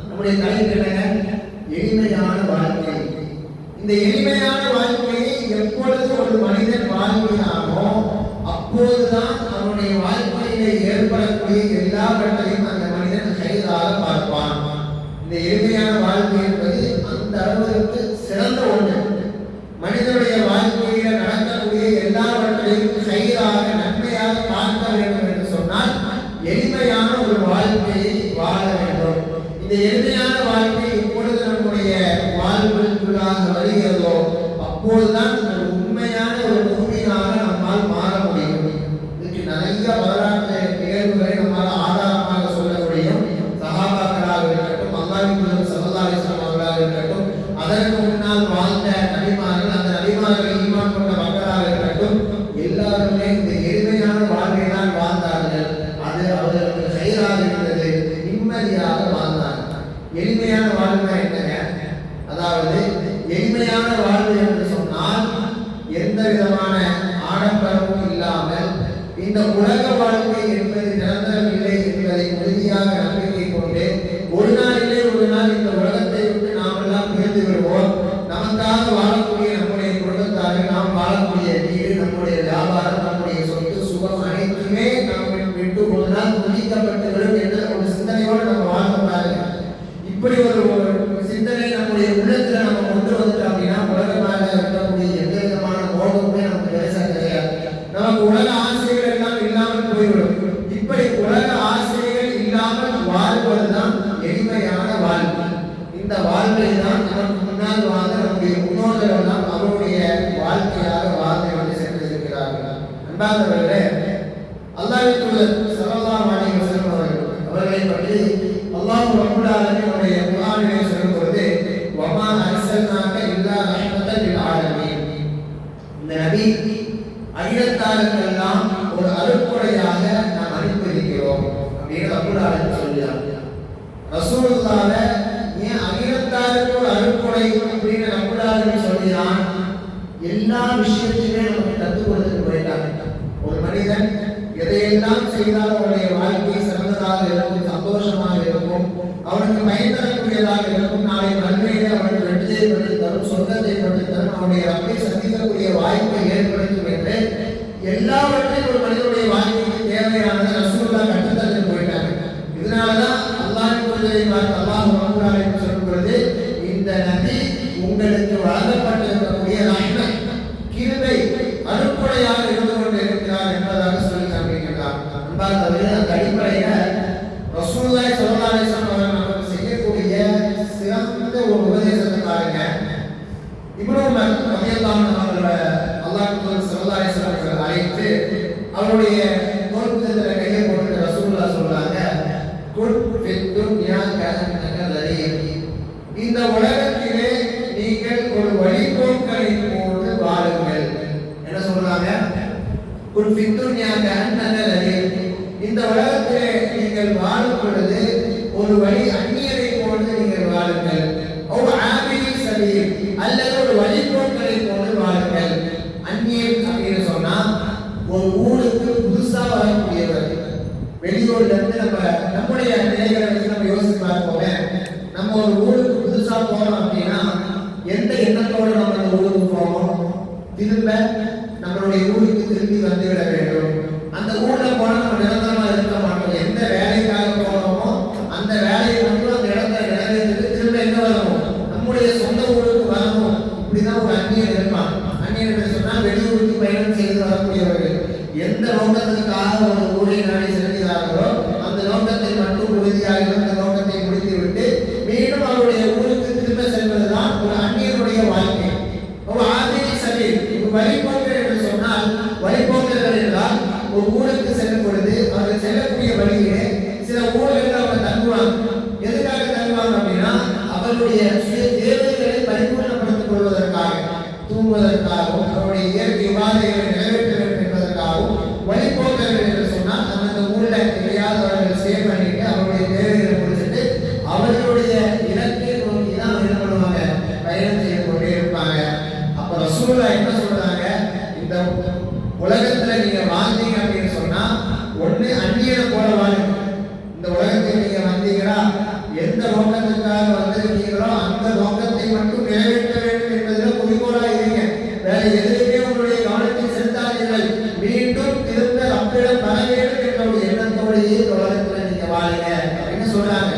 நம்முடைய தலைப்பு என்னங்க, எளிமையான வாழ்க்கை. இந்த எளிமையான வாழ்க்கையை எப்பொழுது ஒரு மனிதன் வாழ்கிறானோ அப்போதுதான் அவனுடைய வாழ்க்கையில ஏற்படக்கூடிய எல்லாவற்றையும் அந்த மனிதன் கைதாக பார்ப்பான். இந்த எளிமையான வாழ்க்கை என்பது அந்த அளவுக்கு சிறந்த ஒன்று. மனிதனுடைய வாழ்க்கையில நடக்கக்கூடிய எல்லாவற்றையும் கைதாக நன்மையாக பார்க்க வேண்டும் என்று சொன்னால் எளிமையான ஒரு வாழ்க்கையை வாழ வேண்டும். இந்த எளிமையான வாழ்க்கை எப்பொழுது நம்முடைய வாழ்வுக்குள்ளாக வருகிறதோ அப்போதுதான் ஒரு உண்மையான ஒரு மூமினாக நம்மால் மாற முடியும். இதுக்கு நிறைய வரலாற்று நிகழ்வுகளை நம்மால் ஆதாரமாக சொல்ல முடியும். சஹாபாக்களாக இருக்கட்டும், அல்லாஹ்வின் தூதர் ஸல்லல்லாஹு அலைஹி வஸல்லம் அவர்களாக இருக்கட்டும், அதற்கு முன்னால் வாழ்ந்த நபிமார்கள், அந்த நபிமார்கள் ஈமான் கொண்ட மக்களாக இருக்கட்டும், எல்லாருமே இந்த எளிமையான வாழ்வை தான் வாழ்ந்தார்கள். அது அவர்களுக்கு கைராக இருந்தது, நிம்மதியாக வாழ்ந்தார்கள். எளிமையான வாழ்வுனா என்னங்க, அதாவது எளிமையான வாழ்வு என்று சொன்னால் எந்த விதமான ஆடம்பரமும் இல்லாமல் இந்த உலக வாழ்க்கை என்பது நிரந்தரம் இல்லை என்பதை உறுதியாக நம்பிக்கை கொண்டு ஒரு நாளிலே ஒரு நாள் இந்த உலகத்தை விட்டு நாம் எல்லாம் பிரிந்து விடுவோம். நமக்காக வாழக்கூடிய நம்முடைய குடும்பத்தார்கள், நாம் வாழக்கூடிய வீடு, நம்முடைய வியாபாரம், நம்முடைய சொத்து சுகம் அனைத்துமே நாம் விட்டு ஒரு நாள் துண்டிக்கப்பட்டுவிடும் என்ற ஒரு சிந்தனையோடு நம்ம வாழ்ந்தாங்க. இப்படி ஒரு சிந்தனை நம்முடைய உள்ளத்துல நம்ம கொண்டு வந்துட்டோம் அப்படின்னா உலகமாக இருக்கக்கூடிய எந்த விதமான மோகமுமே நமக்கு பெருசா கிடையாது. நமக்கு உலக ஆசைகள் எல்லாம் இல்லாமல் போய்விடும். இப்படி உலக ஆசைகள் இல்லாமல் வாழ்வதுதான் எளிமையான வாழ்வு. இந்த வாழ்வை தான் நமக்கு முன்னால் வாழ்ந்த நம்முடைய முன்னோர்கள் எல்லாம் அவருடைய வாழ்க்கையாக வாழ்ந்து வந்து சென்றிருக்கிறார்கள். அன்பானவர்களே, அல்லாஹ்வின் தூதர் ஸல்லல்லாஹு அலைஹி வஸல்லம் அவர்களை பற்றி அல்லாஹ் ரப்பல் ஆலமீனுடைய குர்ஆனிலே சொல்லும் பொழுது, வமா அர்ஸல்னாக இல்லா ரஹ்மத்தல் லில் ஆலமீன், இந்த நபி அகிலத்தாருக்கெல்லாம் ஒரு அருட்கொடையாக நாம் அனுப்பியிருக்கிறோம் அப்படின்னு ரப்பல் ஆலமீன் சொல்கிறார். ரசூலுல்லாஹ்வை ஏன் அகிலத்தாருக்கு ஒரு அருட்கொடை அப்படின்னு ரப்பல் ஆலமீன் சொல்கிறான், எல்லா விஷயத்தையுமே நமக்கு கற்றுக் கொடுத்துட்டு போயிட்டாங்க. ஒரு மனிதன் எதையெல்லாம் செய்தால் அவனுடைய வாழ்க்கை சிறந்ததாக இருக்கும், சந்தோஷமாக இருக்கும், அவனுக்கு பயன் தரக்கூடியதாக இருக்கும், நாளை நன்மையிலே அவனுக்கு வெற்றியை பெற்று தரும், சொர்க்கத்தை பெற்று தரும், அவனுடைய ரப்பை சந்திக்கக்கூடிய வாய்ப்பை ஏற்படுத்தும் என்று எல்லாவற்றையும் ஒரு மனிதனுடைய வாழ்க்கைக்கு தேவையானதை ரசூலுல்லாஹ் கற்றுத்தந்து போயிட்டாங்க. இதனாலதான் அல்லாஹ்வின் தூதரை பார்த்து அல்லாஹ் ரப்பல் ஆலமீன் சொல்லும் பொழுது, இந்த நபி உங்களுக்கு வழங்கப்பட்டிருக்கக்கூடிய ரஹ்மத், கிருபை, அருட்கொடையாக இருந்து கொண்டு இருக்கிறார் என்பதாக சொல்லி காண்பிக்கிறார். அன்பார்ந்தவர்களே, அந்த அடிப்படையில ரசூலுல்லாஹி ஸல்லல்லாஹு அலைஹி வஸல்லம் அவர்கள் நமக்கு செய்யக்கூடிய சிறந்த ஒரு உபதேசத்தை பாருங்க. இப்னு உமர் ரலியல்லாஹு அன்ஹு அவர்கள் அல்லாஹ்வின் தூதர் ஸல்லல்லாஹு அலைஹி வஸல்லம் அழைத்து அவருடைய தோற்றத்தில் கையை போட்டு ரசூலுல்லாஹ் சொல்றாங்க, குன் ஃபித் துன்யா கஅன்னக லரீம், இந்த உலகத்திலே நீங்கள் ஒரு வழிபோக்கனை போன்று வாழுங்கள். என்ன சொல்றாங்க? குன் ஃபித் துன்யா கஅன்னக லரீம், இந்த உலகத்திலே நீங்கள் வாழும் பொழுது ஒரு வழி அந்நியரை போன்று நீங்கள் வாழுங்கள். அல்லது ஒரு வழிபோக்கனை போன்று வாழுங்கள். அந்நியர் அப்படின்னு சொன்னா ஒரு ஊருக்கு புதுசா வரக்கூடியவர். வெளியூர்ல இருந்து நம்முடைய நிலைகளை வச்சு நம்ம யோசிச்சு பார்ப்போமே. நம்ம ஒரு ஊருக்கு புதுசா போறோம் அப்படின்னா எந்த எண்ணத்தோடு நம்ம அந்த ஊருக்கு போவோம்? திரும்ப நம்மளுடைய ஊருக்கு திரும்பி வந்துவிட வேண்டும். அந்த ஊர்ல போனா நம்ம நிரந்தரமா இருக்க மாட்டோம். எந்த வேலைக்காக போறோமோ அந்த வேலையை மட்டும் அந்த இடத்துல நிறைவேற்றிட்டு திரும்ப எங்க வரணும்? நம்முடைய சொந்த ஊருக்கு வரணும். இப்படிதான் ஒரு அந்நியன் இருப்பான். அந்நியன் என்று சொன்னால் வெளியூருக்கு பயணம் செய்து வரக்கூடியவர்கள். எந்த நோக்கத்திற்காக ஒரு ஊரை நாடி செல்கிறார்களோ அந்த நோக்கத்தை மட்டும் உறுதியாக அந்த நோக்கத்தை முடித்துவிட்டு மீண்டும் அவருடைய ஊருக்கு திரும்ப செல்வதுதான் ஒரு அந்நியனுடைய வாழ்க்கை. ஒரு ஆதிரி சபை, ஒரு வழிபோக்கர் என்று சொன்னால், வழிபோக்கர்கள் என்றால் ஒரு ஊருக்கு செல்லும் பொழுது அவர்கள் செல்லக்கூடிய வழியிலே சில ஊர்கள் அவங்க தங்குவாங்க. எதுக்காக தங்குவாங்க அப்படின்னா அவர்களுடைய சுய தேவைகளை பரிபூர்ணப்படுத்திக் கொள்வதற்காக, தூங்குவதற்காகவும் அவருடைய இயற்கை உபாதைகளை நிறைவேற்ற வேண்டும் என்பதற்காகவும் வழிபோக்கர்கள் என்று சொன்னால் அந்த ஊர்ல எதையாவது அவர்கள் ஸ்டே பண்ணிட்டு அவருடைய தேவைகளை முடிச்சுட்டு அவர்களுடைய இலக்கை நோக்கி தான் என்ன பண்ணுவாங்க? பயணம் செய்து கொண்டே இருப்பாங்க. அப்ப ரசூலுல்லாஹ் என்ன சொல்றாங்க? இந்த உலகத்துல நீங்க வாழ்ந்தீங்க அப்படின்னு சொன்னா ஒண்ணு அந்நியரை போல வாழுங்க. இந்த உலகத்தில் நீங்க வந்தீங்களா, எந்த நோக்கத்துக்காக வந்திருக்கீங்களோ அந்த நோக்கத்தை மட்டும் நிறைவேற்ற வேண்டும் என்பதில் குறிக்கோளா இருங்க. வேற எதுவுமே உங்களுடைய கவனத்தை செலுத்தாதீர்கள். மீண்டும் திரும்ப ரப்பிடம் வர வேண்டும் என்ற ஒரு எண்ணத்தோடையே இந்த உலகத்துல நீங்க வாழுங்க அப்படின்னு சொல்றாங்க.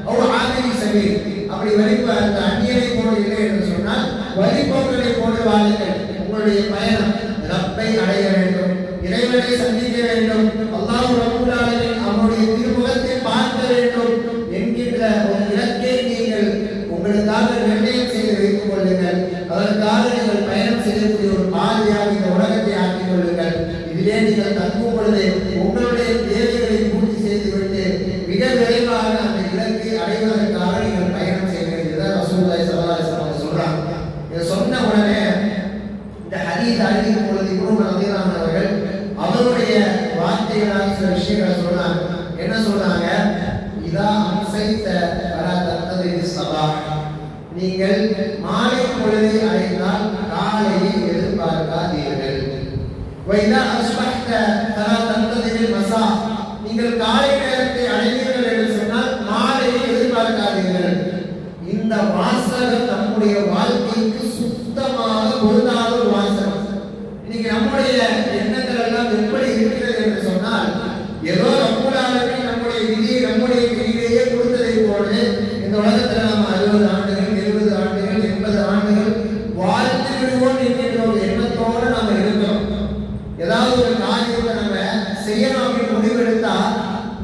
அவர் ஆதிரி சபை, அப்படி வழிப அந்த அந்நியரை போல இல்லை என்று சொன்னால் வழிபோக்கனை போன்று வாழுங்கள். உங்களுடைய பயணம் ரப்பை அடைய வேண்டும், இறைவனை சந்திக்க வேண்டும், அல்லாஹ் ரப்பல் ஆலமீன் அவருடைய திருமுகத்தை பார்க்க வேண்டும் என்கின்ற ஒரு இலக்கை நீங்கள் உங்களுக்காக நிர்ணயம் செய்து வைத்துக் கொள்ளுங்கள். அதற்காக நீங்கள் பயணம் செய்யக்கூடிய ஒரு பாதையாக இந்த உலகத்தை ஆக்கிக் கொள்ளுங்கள். இதிலே நீங்கள் தங்கும் பொழுது உங்களுடைய தேவைகளை பூர்த்தி செய்துவிட்டு மிக விரைவாக அந்த இலக்கை அடைவதற்காக நீங்கள் பயணம் செய்யுங்கள். இதுதான் ரசூலுல்லாஹி ஸல்லல்லாஹு அலைஹி வஸல்லம் சொல்றாங்க. இதை சொன்ன உடனே இந்த ஹதீஸ் அறிவிக்கும் பொழுது இப்னு ரலியல்லாஹு அவர்கள் அவருடைய வார்த்தைகளாக சில விஷயங்களை சொல்றாங்க. என்ன சொல்றாங்க? இதா அம்சைத ஃபலா தன்ததிரி ஸபாஹ், நீங்கள் மாலை பொழுதை அடைந்தால் காலையை எதிர்பார்க்காதீர்கள். வைதா அஸ்பஹ்த ஃபலா தன்ததிரி மஸா, நீங்கள் காலை நேரத்தை அடைவீர்கள் என்று சொன்னால் மாலையை எதிர்பார்க்காதீர்கள். இந்த வாசகம் நம்முடைய வாழ்க்கைக்கு சுத்தமாக பொருந்தாத ஒரு வாசகம். இன்னைக்கு நம்முடைய எண்ணங்கள் எல்லாம் எப்படி இருக்கிறது என்று சொன்னால், ஏதோ ரப்பல் ஆலமீன் நம்முடைய விதியை நம்முடைய கையிலேயே கொடுத்ததை போன்று இந்த உலகத்தில் நம்ம 60 ஆண்டுகள் 70 ஆண்டுகள் 80 ஆண்டுகள் வாழ்ந்து விடுவோம் என்கின்ற ஒரு எண்ணத்தோடு நம்ம இருக்கிறோம். ஏதாவது ஒரு காரியத்தை நம்ம செய்யணும் அப்படின்னு முடிவெடுத்தா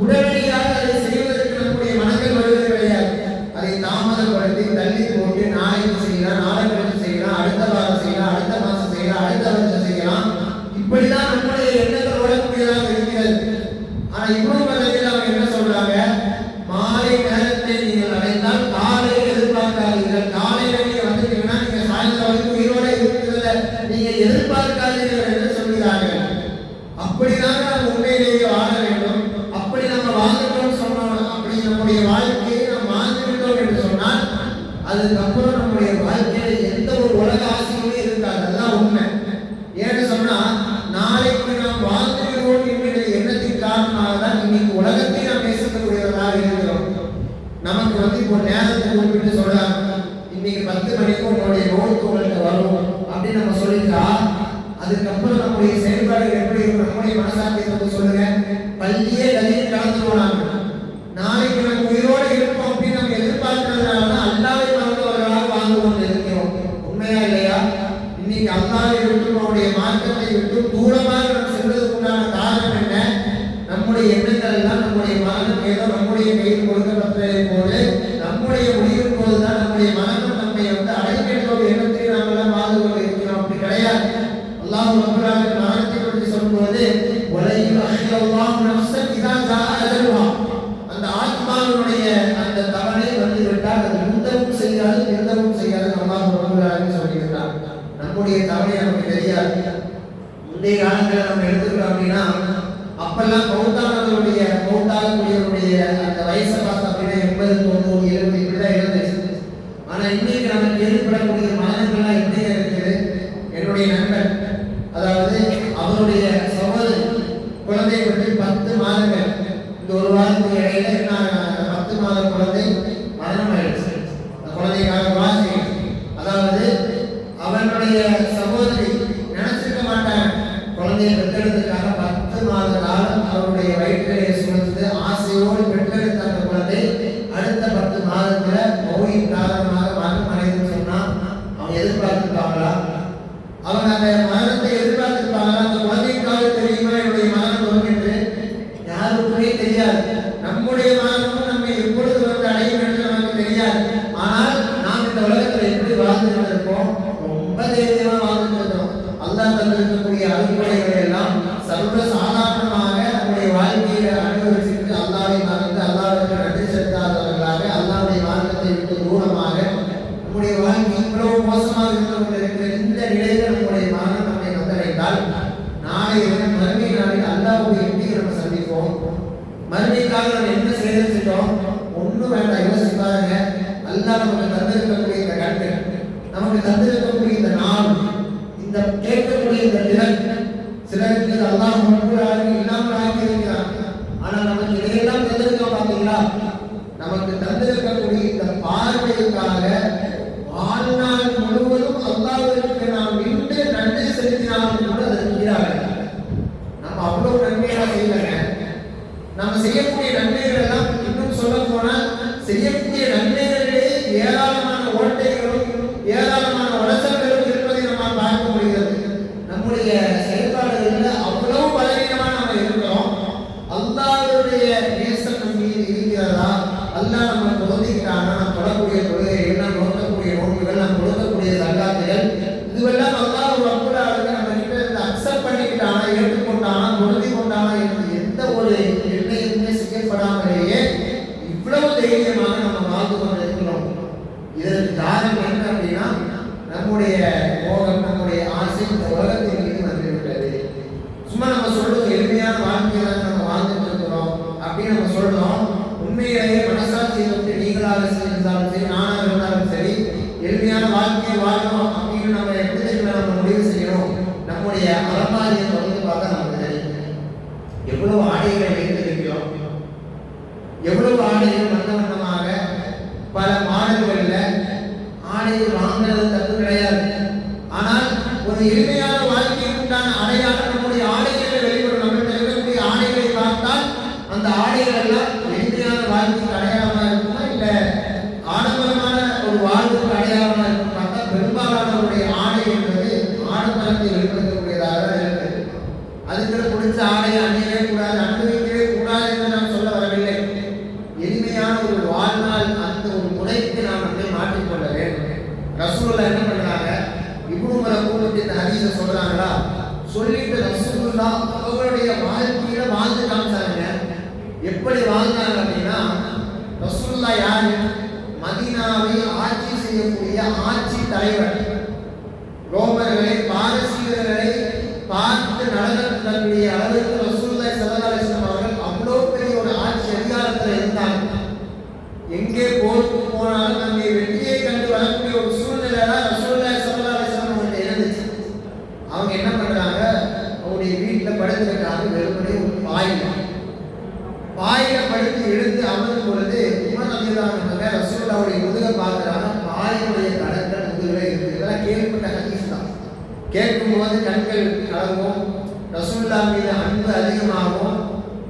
உடனடியாக அதை செய்வதற்கு நம்முடைய மனங்கள் வருவது கிடையாது. அதை தாமதப்படுத்தி தள்ளி போட்டு நாளைக்கு செய்யலாம், நாளைக்கு செய்யலாம், அடுத்த வாரம் செய்யலாம், அடுத்த மாசம் செய்யலாம், அடுத்த வருஷம் செய்யலாம். இப்படிதான் நம்முடைய எண்ணங்கள் வரக்கூடியதாக இருக்கிறது. ஆனா இப்னு ரலியல்லாஹு என்ன சொல்றாங்க? மாலை நேரத்தை நீங்கள் அடைந்தால் காலையை எதிர்பார்க்காதீர்கள். காலையில நீங்க வந்துட்டீங்கன்னா நீங்க சாயந்தரம் வரைக்கும் உயிரோட இருக்கிறத நீங்க எதிர்பார்க்காதீர்கள் என்று சொல்கிறார்கள். அப்படிதான் நம்ம உண்மையிலேயே வாழ வேண்டும். அப்படி நம்ம வாழ்ந்துட்டோம் சொன்னோம், அப்படி நம்முடைய வாழ்க்கையை நாம் வாழ்ந்துவிட்டோம் என்று சொன்னால் அதுக்கப்புறம் நம்முடைய வாழ்க்கையில எந்த ஒரு உலக ஆசையுமே இருக்காது. அதுதான் உண்மை. ஏன்னு சொன்னா நாளைக்கு நாம் வாழ்ந்து விடுவோம் என்கிற எண்ணத்தின் காரணமாக தான் இன்னைக்கு உலகத்தை நாம் நேசிக்கக்கூடியவர்களாக இருக்கிறோம். நமக்கு இப்போ நேரத்தை குறிப்பிட்டு சொல்றாங்க, இன்னைக்கு 10 மணிக்கு உங்களுடைய நோட்டு உங்களுக்கு வரும் அப்படின்னு நம்ம சொல்லிட்டா அதுக்கப்புறம் நம்முடைய செயல்பாடுகள் எப்படி இருக்கும்? நம்முடைய மனசாட்சியை வந்து சொல்லுங்க. பள்ளியே கல்வியை கலந்து போனாங்க. நாளைக்கு நம்ம உயிரோடு இருப்போம் அப்படின்னு நம்ம எதிர்பார்க்கிறதுனால தான் அல்லாஹ்வை மறந்தவர்களாக வாழ்ந்து கொண்டு இருக்கிறோம். உண்மையா இல்லையா? இன்னைக்கு அல்லாஹ்வை விட்டு நம்முடைய மார்க்கத்தை விட்டு தூரமாக நம்ம செல்வதற்குண்டான காரணம் என்ன? நம்முடைய எண்ணங்கள் எல்லாம் நம்முடைய மரணம் ஏதோ நம்முடைய கையில் கொடுக்கப்பட்டதை போல நம்முடைய முடிவின் போதுதான் நம்முடைய மரணம் நம்மை வந்து அடைக்கின்ற ஒரு எண்ணத்தை நாம் எல்லாம் வாழ்ந்து கொண்டு இருக்கிறோம். அப்படி கிடையாது. அல்லாஹ் ரப்பல் ஆலமீன் மரணத்தை பற்றி சொல்லும் அல்லாஹ் நமக்கு தந்திருக்கக்கூடிய இந்த கண்கள், நமக்கு தந்திருக்கக்கூடிய இந்த நாள், இந்த கேட்கக்கூடிய இந்த திறன், சிலருக்கு அல்லாஹ் ரப்பல் இல்லாமல் ஆக்கியிருக்கிறார். ஆனால் நமக்கு இதையெல்லாம் தந்திருக்கோம் பார்த்தீங்களா? நமக்கு தந்திருக்கக்கூடிய இந்த பார்வைக்காக வாழ்நாள் முழுவதும் அல்லாஹ்விற்கு நாம் நின்று நன்றி செலுத்தினாலும் கூட அதற்கு ஈடாக நம்ம அவ்வளவு நன்மையெல்லாம் செய்யலைங்க. நம்ம செய்யக்கூடிய நன்மைகள் எல்லாம் இன்னும் சொல்ல போனால் செய்யக்கூடிய நன்மைகளிலே ஏராளமான ஓட்டைகளும் ஏராளமான உடசல்களும் இருப்பதை நம்மால் பார்க்க முடிகிறது. நம்முடைய செயல்பாடுகளில் அவ்வளவு பலவீனமாக நம்ம இருக்கிறோம். அல்லாஹ்வுடைய நேசம் நம் மீது இருக்கிறதா? அல்லாஹ் நம்ம தொழுகிறானா? நாம் தொடரக்கூடிய தொழுகைகள், நாம் நோக்கக்கூடிய நோக்குகள், நாம் கொடுக்கக்கூடிய சகாத்துகள், இதுவெல்லாம் அல்லாஹ் ரப்பல் ஆலமீன் நம்ம கிட்ட இருந்து அக்செப்ட் பண்ணிக்கிட்டானா, ஏற்றுக்கொண்டானா, பொருந்தி கொண்டானா என்று எந்த ஒரு நிர்ணயமே செய்யப்படாமலேயே இவ்வளவு தைரியமாக நம்ம வாழ்ந்து கொண்டிருக்கிறோம். இதற்கு காரணம் என்ன அப்படின்னா, நம்முடைய மோகம், நம்முடைய ஆசை இந்த உலகத்தின் மீது வந்துவிட்டது. சும்மா நம்ம சொல்றோம் எளிமையான வாழ்க்கையை நம்ம வாழ்ந்துட்டு இருக்கிறோம் அப்படின்னு நம்ம சொல்றோம். உண்மையிலேயே மனசாட்சியை விட்டு நீங்களாக இருந்தாலும் சரி, நானாக இருந்தாலும் சரி, எளிமையான வாழ்க்கையை வாழணும் அப்படின்னு நம்ம எப்படி நம்ம முடிவு செய்யணும். நம்முடைய அலமாரியை தொடர்ந்து பார்த்தா நமக்கு தெரியும் எவ்வளவு ஆடைகளை வைத்திருக்கிறோம், எவ்வளவு ஆடைகள் வண்ண வண்ணமாக பல மாடல்கள்ல ஆடைகள் வாங்குறது தப்பு கிடையாது. ஆனால் ஒரு எளிமையான வாழ்க்கைக்கு உண்டான அடையாளம் நம்முடைய ஆடைகளில் வெளிப்படும். நம்மகிட்ட இருக்கக்கூடிய ஆடைகளை பார்த்தால் அந்த ஆடைகள் எல்லாம் எளிமையான வாழ்க்கைக்கு அடையாளமா இருக்குமா, இல்ல ஆடம்பரமான ஒரு வாழ்வுக்கு அடையாளமா இருக்கும் பார்த்தா பெரும்பாலானவருடைய ஆடை என்பது ஆடம்பரத்தை வெளிப்படுத்தக்கூடியதாக தான் இருக்குது. அதுக்கு பிடிச்ச ஆடையை அணியவே கூடாது, அனுபவிக்கவே கூடாது என்று நான் சொல்ல வரவில்லை. எளிமையான ஒரு வாழ்நாள் அந்த ஒரு முறைக்கு நாம் நம்மை மாற்றிக்கொள்ள வேண்டும். ரசூலுல்லாஹ் என்ன பண்றாங்க? இப்னு மஸ்ஊத் இந்த ஹதீஸை சொல்றாங்களா, சொல்லிட்டு ரசூலுல்லாஹ் அவருடைய வாழ்க்கையில வாழ்ந்து காமிச்சாங்க. எப்படி வாழ்ந்தாங்க அப்படின்னா, ரசூலுல்லாஹ் யாரு? மதீனாவை ஆட்சி செய்யக்கூடிய ஆட்சி தலைவர். ரோமர்களை, பாரசீகர்களை பார்த்து நடக்கக்கூடிய அளவுக்கு ரசூலுல்லாஹி ஸல்லல்லாஹு அலைஹி வஸல்லம் அவர்கள் அவ்வளவு பெரிய ஒரு ஆட்சி அதிகாரத்தில் இருந்தாங்க. எங்கே போருக்கு போனாலும் அங்கே வெற்றியை கண்டு வரக்கூடிய ஒரு சூழ்நிலை தான் ரசூலுல்லாஹி ஸல்லல்லாஹு அலைஹி வஸல்லம் அவங்களுக்கு இருந்துச்சு. அவங்க என்ன பண்றாங்க? அவருடைய வீட்டில் படுத்துக்கிட்டாங்க. வெறுமனே ஒரு பாயில படுத்து எழுந்து அமர்ந்து பொழுது உமர் ரலியல்லாஹு அன்ஹு ரசூலுல்லாஹ்வுடைய முதுகை பார்க்கறாங்க. பாயினுடைய கடற்கரை முதுகில் இருக்குது. இதெல்லாம் கேள்விப்பட்ட ஹதீஸ் தான். கேட்கும்போது கண்கள் கலங்கும், ரசூலுல்லாஹ் மீது அன்பு அதிகமாகும்.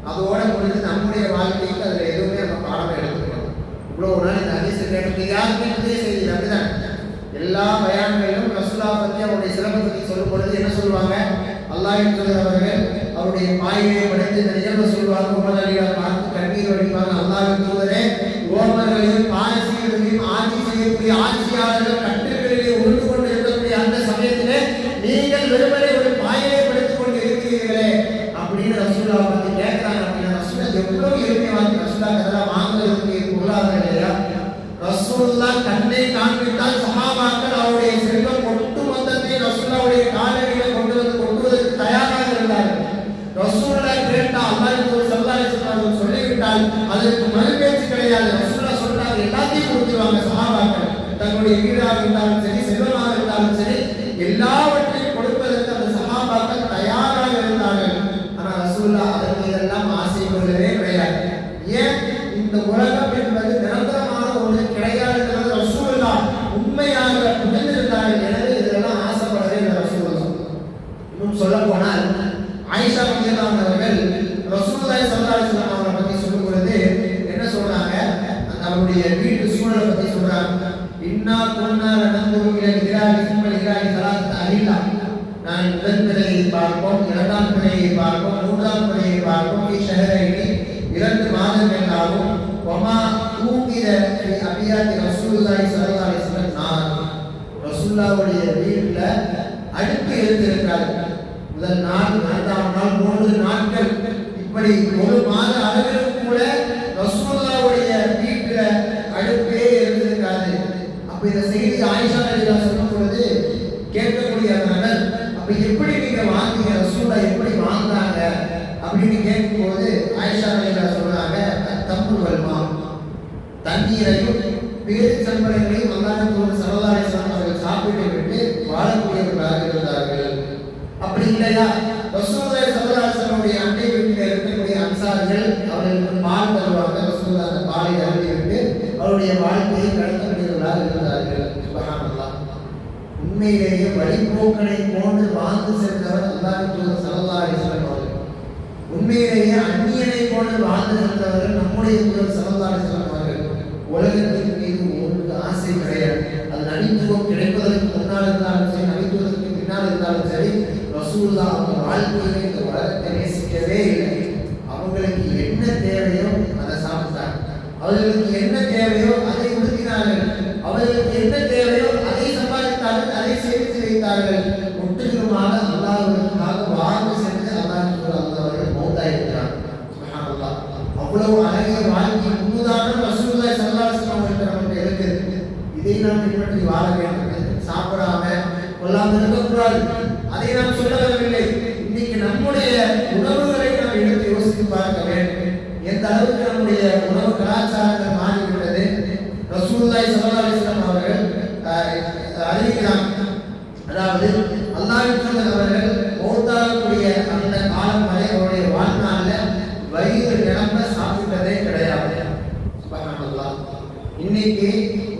அதோட முடிஞ்சு நம்முடைய வாழ்க்கைக்கு அதில் எதுவுமே நம்ம பாடம் எடுத்துக்கணும். இவ்வளோ நாள் இந்த ஹதீஸை கேட்டு யாருமே புதிய செய்தி அப்படிதான். எல்லா பயான்களிலும் ரசூலுல்லாஹ் பற்றி அவருடைய சிறப்பை பற்றி சொல்லும் பொழுது என்ன சொல்லுவாங்க? அல்லாஹ்வின் தூதர் அவர்கள் அவருடைய பாயிலே படுத்து இந்த நிகழ்வை சொல்லுவாங்க. உமர் ரலியல்லாஹு பார்த்து கண்ணீர் வடிப்பாங்க. அல்லாஹ்வின் தூதரே, ரோமர்களையும் பாரசீகர்களையும் ஆட்சி செய்யக்கூடிய ஆட்சியாளர்கள் கட்டுகளிலே உருண்டு கொண்டு இருக்கக்கூடிய அந்த சமயத்திலே நீங்கள் வெறுமனே ஒரு பாயிலே படுத்துக் கொண்டு இருக்கிறீர்களே அப்படின்னு ரசூலுல்லாஹ் பற்றி கேட்கிறாங்க. அப்படின்னா ரசூலுல்லாஹ் எவ்வளவு எளிமையாக ரசூலுல்லாஹ் அதெல்லாம் வாங்குறதுக்கு பொருளாதாரம் இல்லையா? ரசூலுல்லாஹ் கண்ணை காண்பித்தால் சஹாபாக்கள் அவருடைய செல்வம் ஒட்டு மொத்தத்தை ரசூலுல்லாஹ்வுடைய காலடியில கொண்டு வந்து கொண்டுவதற்கு தயாராக இருந்தார்கள். ரசூலுல்லாஹ் கேட்டால் அல்லாஹ் ஸல்லல்லாஹு அலைஹி வஸல்லம் சொல்லிவிட்டால் அதற்கு மறுபேச்சு கிடையாது. ரசூலுல்லாஹ் சொல்றாங்க, எல்லாத்தையும் கொடுத்துருவாங்க சஹாபாக்கள். தங்களுடைய வீடாக இருந்தாலும் சரி, செல்வமாக இருந்தாலும் சரி, எல்லாவற்றையும் கொடுப்பதற்கு அந்த சஹாபாக்கள் தயாராக இருந்தார்கள். ஆனால் ரசூலுல்லாஹ் அதற்கு இதெல்லாம் ஆசை கொள்ளவே கிடையாது. ஏன்? இந்த உலகம் என்பது நிரந்தரமான ஒன்று கிடையாதுன்றது ரசூலுல்லாஹ் உண்மையாக புரிந்திருந்தார்கள். எனவே இதெல்லாம் ஆசைப்படவே இல்லை ரசூலுல்லாஹ். இன்னும் சொல்ல போனால் ஆயிஷா ரலியல்லாஹு அன்ஹா அவர்கள் ரசூலுல்லாஹி ஸல்லல்லாஹு அலைஹி வஸல்லம் அவரை பற்றி சொல்லும் பொழுது என்ன சொல்றாங்க? அவருடைய வீட்டு சூழலை பற்றி சொல்றாங்க. இன்னா குன்னா லனதுரு இலா ஹிலாலி சும்ம ஹிலாலி ஸலாத் அஹிலா. நான் முதல் பிறையை பார்ப்போம், இரண்டாம் பிறையை பார்ப்போம், மூன்றாம் பிறையை பார்ப்போம். ஃபீ ஷஹரைனி 2 மாதங்கள் ஆகும். வமா ஊகித ஃபீ அபியாத்தி ரசூலுல்லாஹி ஸல்லல்லாஹு அலைஹி வஸல்லம் நார். ரசூலுல்லாஹ்வுடைய வீட்டில் அடுப்பு எரிந்திருக்கிறார்கள். முதல் நாள், இரண்டாம் நாள், 3 நாட்கள், இப்படி ஒரு மாத அளவிலும் கூட ரசூலுல்லாஹ்வுடைய வீட்டில் அடுப்பே இருந்திருக்காது. அப்ப இந்த செய்தி ஆயிஷா ரலியல்லாஹு சொல்லும் பொழுது கேட்கக்கூடிய அந்த நபர், அப்ப எப்படி நீங்க வாங்கிங்க, ரசூலுல்லாஹ் எப்படி வாங்கினாங்க அப்படின்னு கேட்கும்போது ஆயிஷா ரலியல்லாஹு சொல்றாங்க, தம்ரு வல்மா, தண்ணீரையும் பேரிச்சம்பழங்களையும் அல்லாஹ்வின் ஸல்லல்லாஹு அலைஹி வஸல்லம் அவர்கள் சாப்பிட்டு விட்டு வாழக்கூடியவர்களாக இருந்தார்கள். அப்படி இல்லையா ரசூலுல்லாஹி ஸல்லல்லாஹு அலைஹி வஸல்லம் அண்டை வீட்டில் இருக்கக்கூடிய அன்சாரிகள் அவர்களுக்கு பால் தருவாங்க. ரசூலுல்லாஹ் அந்த பாலை அருந்திவிட்டு அவருடைய வாழ்க்கையை கடத்தக்கூடியவர்களாக இருந்தார்கள். சுப்ஹானல்லாஹ். உண்மையிலேயே வழிபோக்கனை போன்று வாழ்ந்து சென்றவர் அல்லாஹ்வின் தூதர் ஸல்லல்லாஹு அலைஹி வஸல்லம் அவர்கள். உண்மையிலேயே அந்நியனை போன்று வாழ்ந்து சென்றவர்கள் நம்முடைய தூதர் ஸல்லல்லாஹு அலைஹி வஸல்லம் அவர்கள். உலகத்தின் மீது ஒரு ஆசை கிடையாது. அது நபித்துவம் கிடைப்பதற்கு முன்னால் இருந்தாலும் சரி, நபித்துவதற்கு பின்னால் இருந்தாலும் சரி, ரசூலுல்லாஹ் அவங்க வாழ்க்கையிலே இந்த உலகத்தை நேசிக்கவே இல்லை. அவங்களுக்கு என்ன தேவையோ அதை சாப்பிட்டாங்க, அவர்களுக்கு என்ன தேவையோ அதை உடுத்தினார்கள், அவர்களுக்கு என்ன தேவையோ அதை சம்பாதித்தார்கள், அதை சேமித்து வைத்தார்கள். முற்றிலுமாக அல்லாஹ்வுக்காக வாழ்ந்து சென்று அல்லாஹ் மௌத்தாயிருக்கிறார். சுப்ஹானல்லாஹ். அவ்வளவு அழகிய வாழ்க்கை முன்னுதாரணம் ரசூலுல்லாஹி ஸல்லல்லாஹு அலைஹி வஸல்லம் அவர்கள் நமக்கு இருக்குது. இதை நாம் பின்பற்றி வாழ வேண்டும். சாப்பிடாம கொள்ளாமல் இருக்கக்கூடாது. அதை நாம் சொல்ல வரவில்லை. இன்னைக்கு நம்முடைய உணவுகளை நாம் எடுத்து யோசித்து பார்க்க வேண்டும். எந்த அளவுக்கு நம்முடைய உணவு கலாச்சாரங்கள் மாறிவிட்டது. ரசூலுல்லாஹி ஸல்லல்லாஹு அலைஹி வஸல்லம் அவர்கள் அறிவிக்கிறார். அதாவது அல்லாஹ்வின் தூதர் அவர்கள் மௌத்தாகக்கூடிய அந்த காலம் வரை அவருடைய வாழ்நாளில் வயிறு நிரம்ப சாப்பிட்டதே கிடையாது. சுப்ஹானல்லாஹ். இன்னைக்கு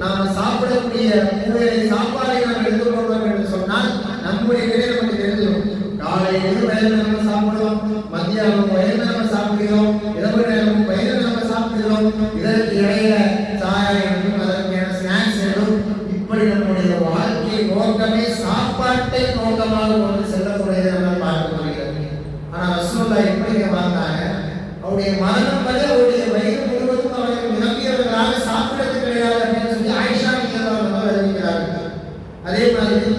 நாம் சாப்பிடக்கூடிய மூவேளை சாப்பாடை நாம் எடுத்துக்கொண்டோம் என்று சொன்னால் நம்முடைய நிலை நமக்கு தெரிஞ்சிடும். காலையில் வயது நம்ம சாப்பிடுவோம், மத்தியானம் வயது நம்ம சாப்பிடுகிறோம், இரவு நேரம் வயது நம்ம சாப்பிடுகிறோம், இதற்கு இடையில சாயம் என்றும் அதற்கான ஸ்நாக்ஸ் என்றும் இப்படி நம்முடைய வாழ்க்கை நோக்கமே சாப்பாட்டை நோக்கமாக கொண்டு செல்லக்கூடியதை நம்ம பார்க்க முடிகிறது. ஆனால் ரசூலுல்லாஹ் எப்படி வாழ்ந்தாங்க? அவருடைய மரணம் வரை அவருடைய வயிறு முழுவதும் அவர்கள் நிரம்பியவர்களாக சாப்பிடறது கிடையாது அப்படின்னு சொல்லி ஆயிஷா ரலியல்லாஹு அறிவிக்கிறார்கள். அதே மாதிரி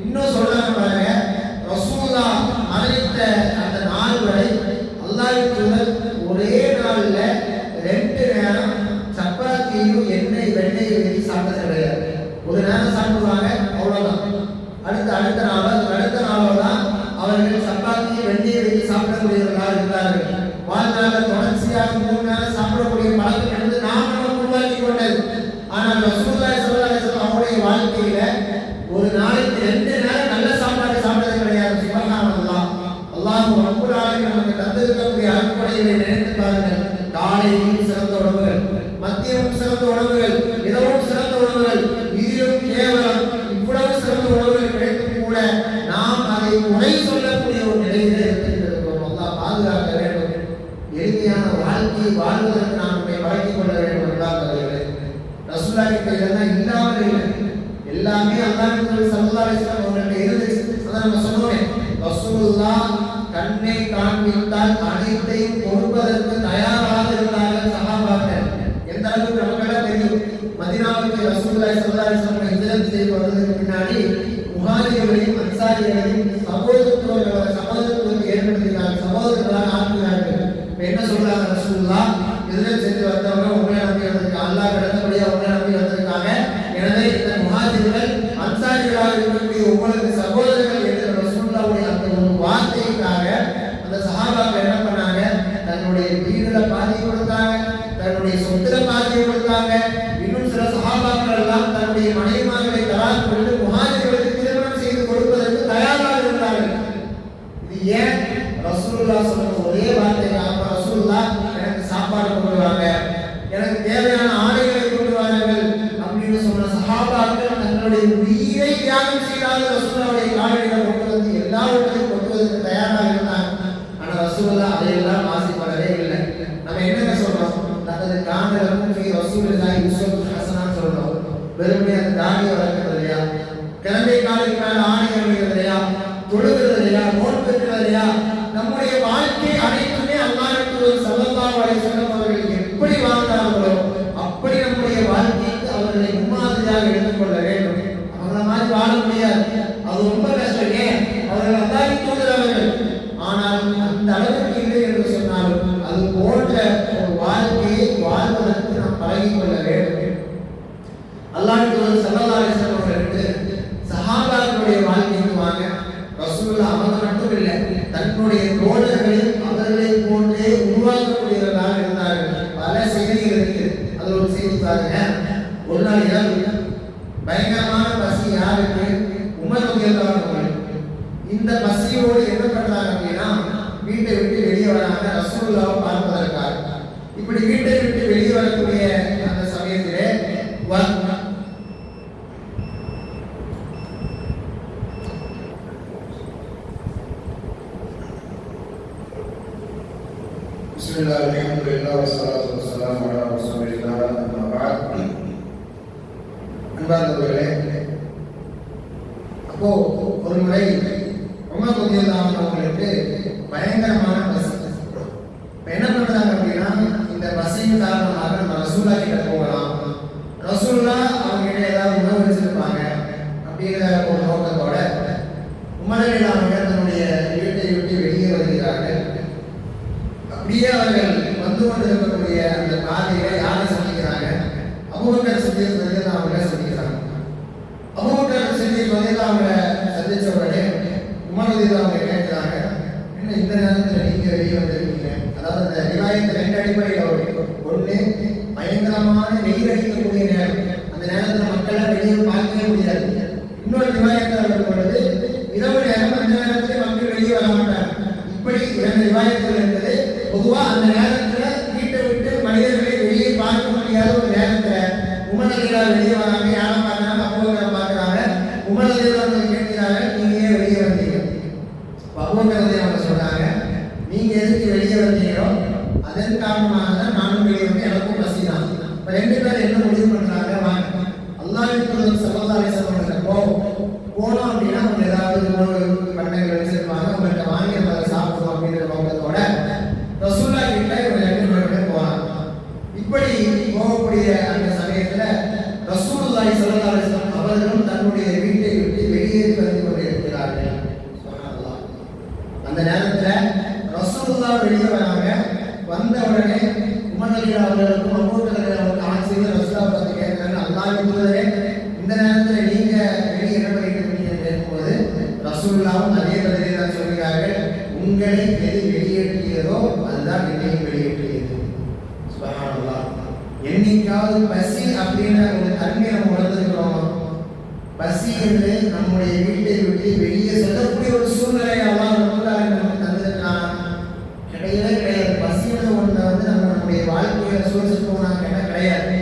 இன்னும் சொல்றாங்க பாருங்க, ரசூலுல்லாஹ் மரணித்த அந்த நாள் வரை அல்லாஹ்வின் தூதர் ஒரே நாள்ல 2 நேரம் சப்பாத்தியும் எண்ணெய் வெண்ணெய் வச்சு சாப்பிட்டது கிடையாது. ஒரு நேரம் சாப்பிடுவாங்க, அவ்வளவுதான். அடுத்த நாளோ தான் அவர்கள் சப்பாத்தியும் வெண்ணெய் வச்சு சாப்பிடக்கூடியவர்களாக இருந்தார்கள். வாழ்நாள தொடர்ச்சியாக 3 நேரம் சாப்பிடக்கூடிய பழக்கம் என்பது நாம் நமக்கு உருவாக்கி கொண்டது. ஆனால் ரசூலுல்லாஹி ஸல்லல்லாஹு அலைஹி வஸல்லம் அவருடைய வாழ்க்கையில ஒரு நாளைக்கு 2 நேரம் நல்ல சாப்பாடு சாப்பிட்டது கிடையாது. சுப்ஹானல்லாஹ். அல்லாஹ் ரப்பல் ஆலமீன் நமக்கு தந்திருக்கக்கூடிய அருட்கொடைகளை நினைத்து பாருங்கள். காலையில் சிறந்த உணவுகள், மதியம் சிறந்த உணவுகள், இரவும் சிறந்த உணவுகள், இதிலும் கேவலம் இவ்வளவு சிறந்த உணவுகள் கிடைத்தும் கூட நாம் அதை உரை சொல்லக்கூடிய ஒரு நிலையில இருக்கிறோம். அல்லாஹ் பாதுகாக்க வேண்டும். எளிமையான வாழ்க்கையை வாழ்வதற்கு நாம் நம்மை வழங்கிக் கொள்ள வேண்டும் என்றால் ரசூலுல்லாஹ் கிட்ட இதெல்லாம் இல்லாமல் இல்லை. எல்லாமே அல்லாஹ்வின் தூதர் ஸல்லல்லாஹு அலைஹி வஸல்லம் அவர்கள்ட்ட இருந்துச்சு. அதான் நம்ம சொன்னோமே, ரசூலுல்லாஹ் கண்ணை காண்பித்தால் அனைத்தையும் கொடுப்பதற்கு தயாராக இருந்தார்கள் சஹாபாக்கள். எந்த அளவுக்கு நமக்கெல்லாம் தெரியும். மதீனாவுக்கு ரசூலுல்லாஹி ஸல்லல்லாஹு அலைஹி வஸல்லம் ஹிஜ்ரத் செய்து வந்ததற்கு பின்னாடி முஹாஜிர்களையும் அன்சாரிகளையும் சகோதரத்துவத்தை ஏற்படுத்தினார்கள், சகோதரர்களாக ஆக்கினார்கள். என்ன சொல்றாங்க ரசூலுல்லாஹ்? ஹிஜ்ரத் செஞ்சு வந்தவங்க உங்களை நம்பி வந்திருக்காங்க, அல்லாஹ் கடந்தபடியா உங்களை நம்பி வந்திருக்காங்க. எனவே இந்த முஹாஜிர்கள் அன்சாரிகளாக இருக்கக்கூடிய உங்களுக்கு சகோதரர்கள் என்று ரசூலுல்லாஹ்வுடைய அந்த ஒரு வார்த்தைக்காக அந்த சஹாபாக்கள் என்ன பண்ணாங்க? தன்னுடைய வீடுல பாதி கொடுத்தாங்க, தன்னுடைய சொத்துல பாதி கொடுத்தாங்க. இன்னும் சில சஹாபாக்கள் எல்லாம் தன்னுடைய மனைவிமார்களை தலாக் கொடுத்து முஹாஜிர்களுக்கு திருமணம் செய்து கொடுப்பதற்கு தயாராக இருந்தார்கள். இது ஏன்? ரசூலுல்லாஹ் சொன்ன ஒரே வார்த்தை, ரசூலுல்லாஹ் எனக்கு சாப்பாடு கொண்டு வாங்க, எனக்கு தேவையான ஆடைகளை கொண்டு வாருங்கள் அப்படின்னு சொன்ன சஹாபாக்கள் தங்களுடைய உயிரை தியாகம் செய்தாலும் ரசூலுல்லாஹ்வுடைய காலடியில கொண்டு வந்து எல்லாவற்றையும் கொண்டு வந்து தயாராக இருந்தாங்க. ஆனா ரசூலுல்லாஹ் அதையெல்லாம் ஆசைப்படவே இல்லை. நம்ம என்னங்க சொல்றோம்? அது காண்டலும் ரசூலுல்லாஹி உஸ்வத்துன் ஹஸனான்னு சொல்றோம். வெறுமனே அந்த தாடியை வளர்க்கிறது இல்லையா, கிளம்பை காலுக்கு மேல ஆணை அணிகிறது இல்லையா, தொழுகிறது இல்லையா, நோன்பு இருக்கிறது இல்லையா, நம்முடைய வாழ்க்கை அனைத்துமே அல்லாஹ்வின் தூதர் ஸல்லல்லாஹு அலைஹி வஸல்லம் அவர்கள் எப்படி வாழ்ந்தார்களோ அப்படி நம்முடைய வாழ்க்கைக்கு அவர்களை முன்மாதிரியாக எடுத்துக்கொள்ள வேண்டும். அவங்கள மாதிரி வாழ முடியாது, அது ரொம்ப கஷ்டம். ஏன்? அவர்கள் அல்லாஹ்வின் தூதர் அவர்கள். ஆனால் அந்த அளவுக்கு இல்லை என்று சொன்னாலும் அது போன்ற ஒரு வாழ்க்கையை வாழ்வதற்கு நாம் பழகிக் கொள்ள வேண்டும். அல்லாஹ்வின் தூதர் ஸல்லல்லாஹு அலைஹி வஸல்லம் அவர்களுக்கு சஹாபாக்களுடைய வாழ்க்கைக்கு வாங்க. ரசூலுல்லாஹ் அவங்க மட்டும் இல்லை, தன்னுடைய தோழர்களையும் அவர்களை போன்றே உருவாக்கக்கூடியவர்களாக இருந்தார்கள். பல செய்திகள் இருக்கு. அது ஒரு செய்தி பாருங்க. ஒரு நாள் இரவு பயங்கரமான பசி யாருக்கு? உமர் ரலியல்லாஹு அன்ஹு. இந்த பசியோடு என்ன பண்றாங்க அப்படின்னா வீட்டை விட்டு வெளியே வராங்க ரசூலுல்லாஹை பார்ப்பதற்காக. இப்படி வீட்டை விட்டு வெளியே வரக்கூடிய அந்த சமயத்திலே பிஸ்மில்லாஹ் அல்ஹம்துலில்லாஹ் வஸ்ஸலாத்து வஸ்ஸலாமு அலா ரசூலில்லாஹ் அம்மா பஅத். அன்பார்ந்தவர்களே, அப்போ ஒரு முறை உமர் ரலியல்லாஹு அன்ஹு அவர்களுக்கு பயங்கரமான பசி. என்ன பண்றாங்க அப்படின்னா இந்த பசியின் காரணமாக நம்ம ரசூலுல்லாஹ் கிட்ட போகலாம், ரசூலுல்லாஹ் அவங்க கிட்ட ஏதாவது உணவு வச்சிருப்பாங்க அப்படிங்கிற ஒரு நோக்கத்தோட உமர் ரலியல்லாஹு அன்ஹு தன்னுடைய வீட்டை விட்டு வெளியே வருகிறார்கள். அப்படியே அவர்கள் வந்து கொண்டிருக்கக்கூடிய அந்த பாதையில யாரை சந்திக்கிறாங்க? அபூபக்கர் சித்திக் ரலியல்லாஹு அன்ஹு சந்திக்கிறாங்க. அபூபக்கர் சித்திக் ரலியல்லாஹு அன்ஹு சந்திச்ச உடனே உமர் ரலியல்லாஹு அன்ஹு கேட்கிறாங்க, என்ன இந்த நேரத்தில் நீங்க வெளியே வந்திருக்கீங்க? அதாவது அந்த ரிவாயத்து ரெண்டு அடிப்படையில் ஒன்று பயங்கரமான வெயில் அடிக்கக்கூடிய நேரம், அந்த நேரத்தில் மக்கள் வெளியே பார்க்கவே முடியாது. இன்னொரு ரிவாயத்தில் பொழுது இரவு நேரம், அந்த நேரத்தில் மக்கள் வெளியே வர மாட்டாங்க. இப்படி இரண்டு ரிவாயத்தில் இருந்தது. பொதுவா அந்த நேரத்துல வீட்டை விட்டு மனிதர்களை வெளியே பார்க்க முடியாத ஒரு நேரத்துல உமர் ரலியல்லாஹு வெளியே வராங்க. யாரை பார்க்கறாங்க? அபூபக்கரை பார்க்கறாங்க. உமர் ரலியல்லாஹு கேட்கிறாங்க, நீங்க ஏன் வெளியே வந்தீங்க? அபூபக்கர் ரலியல்லாஹு சொல்றாங்க, நீங்க எதுக்கு வெளியே வந்தீங்களோ அதன் காரணமாக தான் நானும் வெளியே வந்து எனக்கும் பசி தான். இப்ப ரெண்டு பேரும் என்ன முடிவு பண்றாங்க? வாங்க அல்லாஹ்வின் தூதர் ஸல்லல்லாஹு அலைஹி வஸல்லம் போனோம் அப்படின்னா அவங்க ஏதாவது உணவு பண்டங்கள் வச்சிருப்பாங்க, அவங்கள்ட்ட வாங்கி அதை சாப்பிடுவோம் அப்படிங்கிற நோக்கத்தோட ரசூலுல்லாஹ் கிட்ட ஒரு ரெண்டு பேரும் போறாங்க. இப்படி போகக்கூடிய அந்த சமயத்துல ரசூலுல்லாஹி ஸல்லல்லாஹு அலைஹி வஸல்லம் அவர்களும் தன்னுடைய வீட்டை விட்டு வெளியேறி வந்து கொண்டிருக்கிறார்கள். சுப்ஹானல்லாஹ். அந்த நேரத்துல ரசூலுல்லாஹ் வெளியே வராங்க. வந்த உடனே உமர் ரலியல்லாஹு அவர்களுக்கும் அபூபக்கர் ரலியல்லாஹு ஆட்சியில் ரசூலுல்லாஹ் பார்த்து கேட்கிறாங்க, அல்லாஹ்வின் தூதரே இந்த நேரத்துல நீங்க வெளியே என்ன பண்ணிட்டு இருக்கீங்கன்னு கேட்கும்போது ரசூலுல்லாஹும் அதே பதிலை தான் சொல்கிறார்கள், உங்களை எது வெளியேற்றியதோ அதுதான் என்னையும் வெளியேற்றியது. சுப்ஹானல்லாஹ். என்னைக்காவது பசி அப்படின்ற ஒரு தன்மையை நம்ம உணர்ந்திருக்கிறோமா? பசி என்று நம்முடைய வீட்டை விட்டு வெளியே செல்லக்கூடிய ஒரு சூழ்நிலை அல்லாஹ் நமக்கு தந்திருக்கிறான்? கிடையவே கிடையாது. பசியோட ஒன்றை வந்து நம்மளுடைய வாழ்க்கையில சூழ்ச்சிருக்கோம்னா கிடையாது.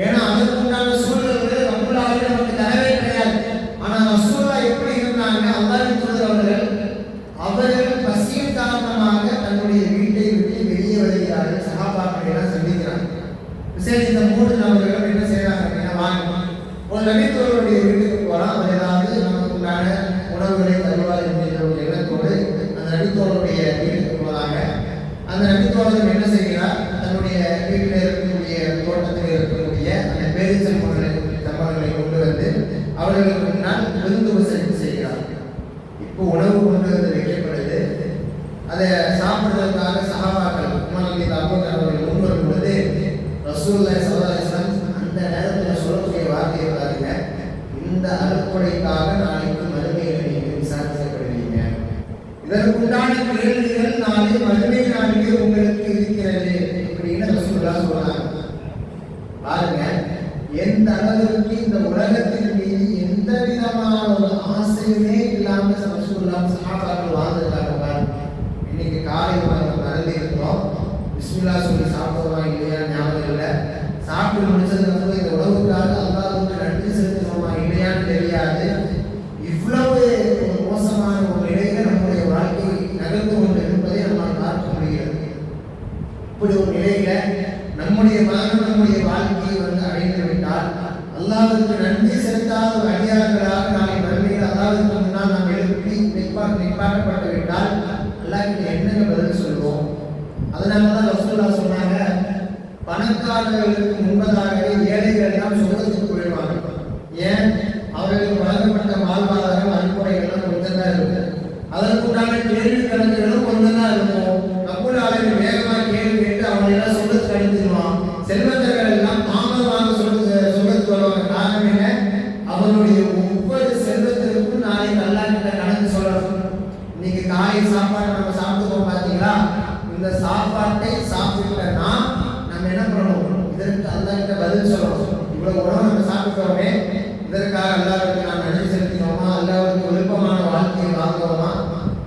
ஏன்னா அதற்குண்டான சூழ்நிலைகள் நம்மளால நமக்கு தரவே கிடையாது. ஆனா ரசூலுல்லாஹ் எப்படி இருந்தாங்க? அல்லாஹ்வின் தூதர் அவர்கள் பசியின் காரணமாக தன்னுடைய வீட்டை விட்டு வெளியே வருகிறார்கள். சஹாபாக்களை எல்லாம் சந்திக்கிறாங்க. சரி, இந்த மூன்று நபர்களும் என்ன செய்யறாங்க அப்படின்னா, வாங்க ஒரு நபித்தோருடைய வீட்டுக்கு போறோம், அவர் ஏதாவது நமக்கு உண்டான உணவுகளை தருவார் என்கிற ஒரு எண்ணத்தோடு அந்த நபித்தோருடைய வீட்டுக்கு போறாங்க. அந்த நபித்தோழர் என்ன செய்கிறார்? தன்னுடைய வீட்டில் இருக்கக்கூடிய தோட்டத்தில் இருக்கக்கூடிய அந்த பேரிச்சம் தம்பங்களை கொண்டு வந்து அவர்களுக்கு முன்னால் விருந்து உபசரிப்பு செய்கிறார். இப்போ உணவு கொண்டு வந்து வைக்கப்படுது. அதை சாப்பிடுறதுக்காக சஹாபாக்கள் உமர் ரலியல்லாஹு அவர்கள் முன் வரும் பொழுது ரசூலுல்லாஹி ஸல்லல்லாஹு அலைஹி வஸல்லம் அந்த நேரத்தில் சொல்லக்கூடிய வார்த்தையை பாருங்க, இந்த அருட்கொடைக்காக நாளைக்கு மறுமையில் நீங்கள் விசாரிக்கப்படுவீங்க. இதற்குண்டான கேள்விகள் நாளை மறுமை நாளிலே உங்களுக்கு இருக்கிறது அப்படின்னு ரசூலுல்லாஹ் சொல்றாங்க. பாருங்க, எந்த அளவிற்கு இந்த உலகத்தின் மீது எந்த விதமான ஒரு ஆசையுமே இல்லாம ரசூலுல்லாஹ் சஹாபாக்கள் வாழ்ந்திருக்காங்க. இன்னைக்கு காலை உணவு நடந்து இருக்கிறோம், பிஸ்மில்லாஹ் சொல்லி சாப்பிடுறோமா இல்லையா ஞாபகம் இல்லை. சாப்பிட்டு முடிச்சதுக்கு அப்புறம் இந்த உணவுக்காக அல்லாஹ்வுக்கு நன்றி செலுத்துறோமா இல்லையான்னு தெரியாது. இவ்வளவு மோசமான ஒரு நிலையில நம்முடைய வாழ்க்கை நகர்ந்து கொண்டு இருப்பதை நம்மால் பார்க்க முடிகிறது. இப்படி ஒரு நிலையில நம்முடைய மகன் நம்முடைய வாழ்க்கையை வந்து அடைந்து விட்டால் அல்லாஹ்வுக்கு நன்றி செலுத்தாத ஒரு அடியார்களாக நாளை மறுமையில் அல்லாஹ்வுக்கு முன்னால் நாம் எழுப்பி நிப்பாட்டப்பட்டு விட்டால் அல்லாஹ்வுக்கு என்னங்க பதில் சொல்வோம்? அதனாலதான் ரசூலுல்லாஹ் சொன்னாங்க, பணக்காரர்களுக்கு முன்பதாகவே ஏழைகள் எல்லாம் சொர்க்கத்துக்கு போயிடுவாங்க. ஏன்? அவர்களுக்கு வழங்கப்பட்ட வாழ்வாதாரம் அடிப்படைகள்லாம் கொஞ்சம் தான் இருக்கு. அதற்குண்டான கேள்வி கணக்குகளும் கொஞ்சம் தான் இருக்கும். கபூல் ஆளுநர் வேகமாக கேள்வி கேட்டு அவங்க எல்லாம் சொர்க்கத்துக்கு அனுப்பிடுவான். செல்வந்தர்கள் எல்லாம் தாமதமாக சொர்க்கத்துக்கு வருவாங்க. காரணம் என்ன? அவருடைய ஒவ்வொரு செல்வத்திற்கும் நாளைக்கு அல்லாஹ் கிட்ட கணக்கு சொல்லணும். இன்னைக்கு காலை சாப்பாடு நம்ம சாப்பிட்டுக்கோம் பார்த்தீங்களா? இந்த சாப்பாட்டை சாப்பிட்டா நம்ம என்ன பண்ணணும்? இதற்கு அல்லாஹ் கிட்ட பதில் சொல்லணும். இவ்வளவு உணவு நம்ம சாப்பிட்டோமே, இதற்காக அல்லாஹ்வுக்கு நாம் நன்றி செலுத்தினோமா, அல்லாஹ்வுக்கு விருப்பமான வாழ்க்கையை வாழ்ந்தோமா,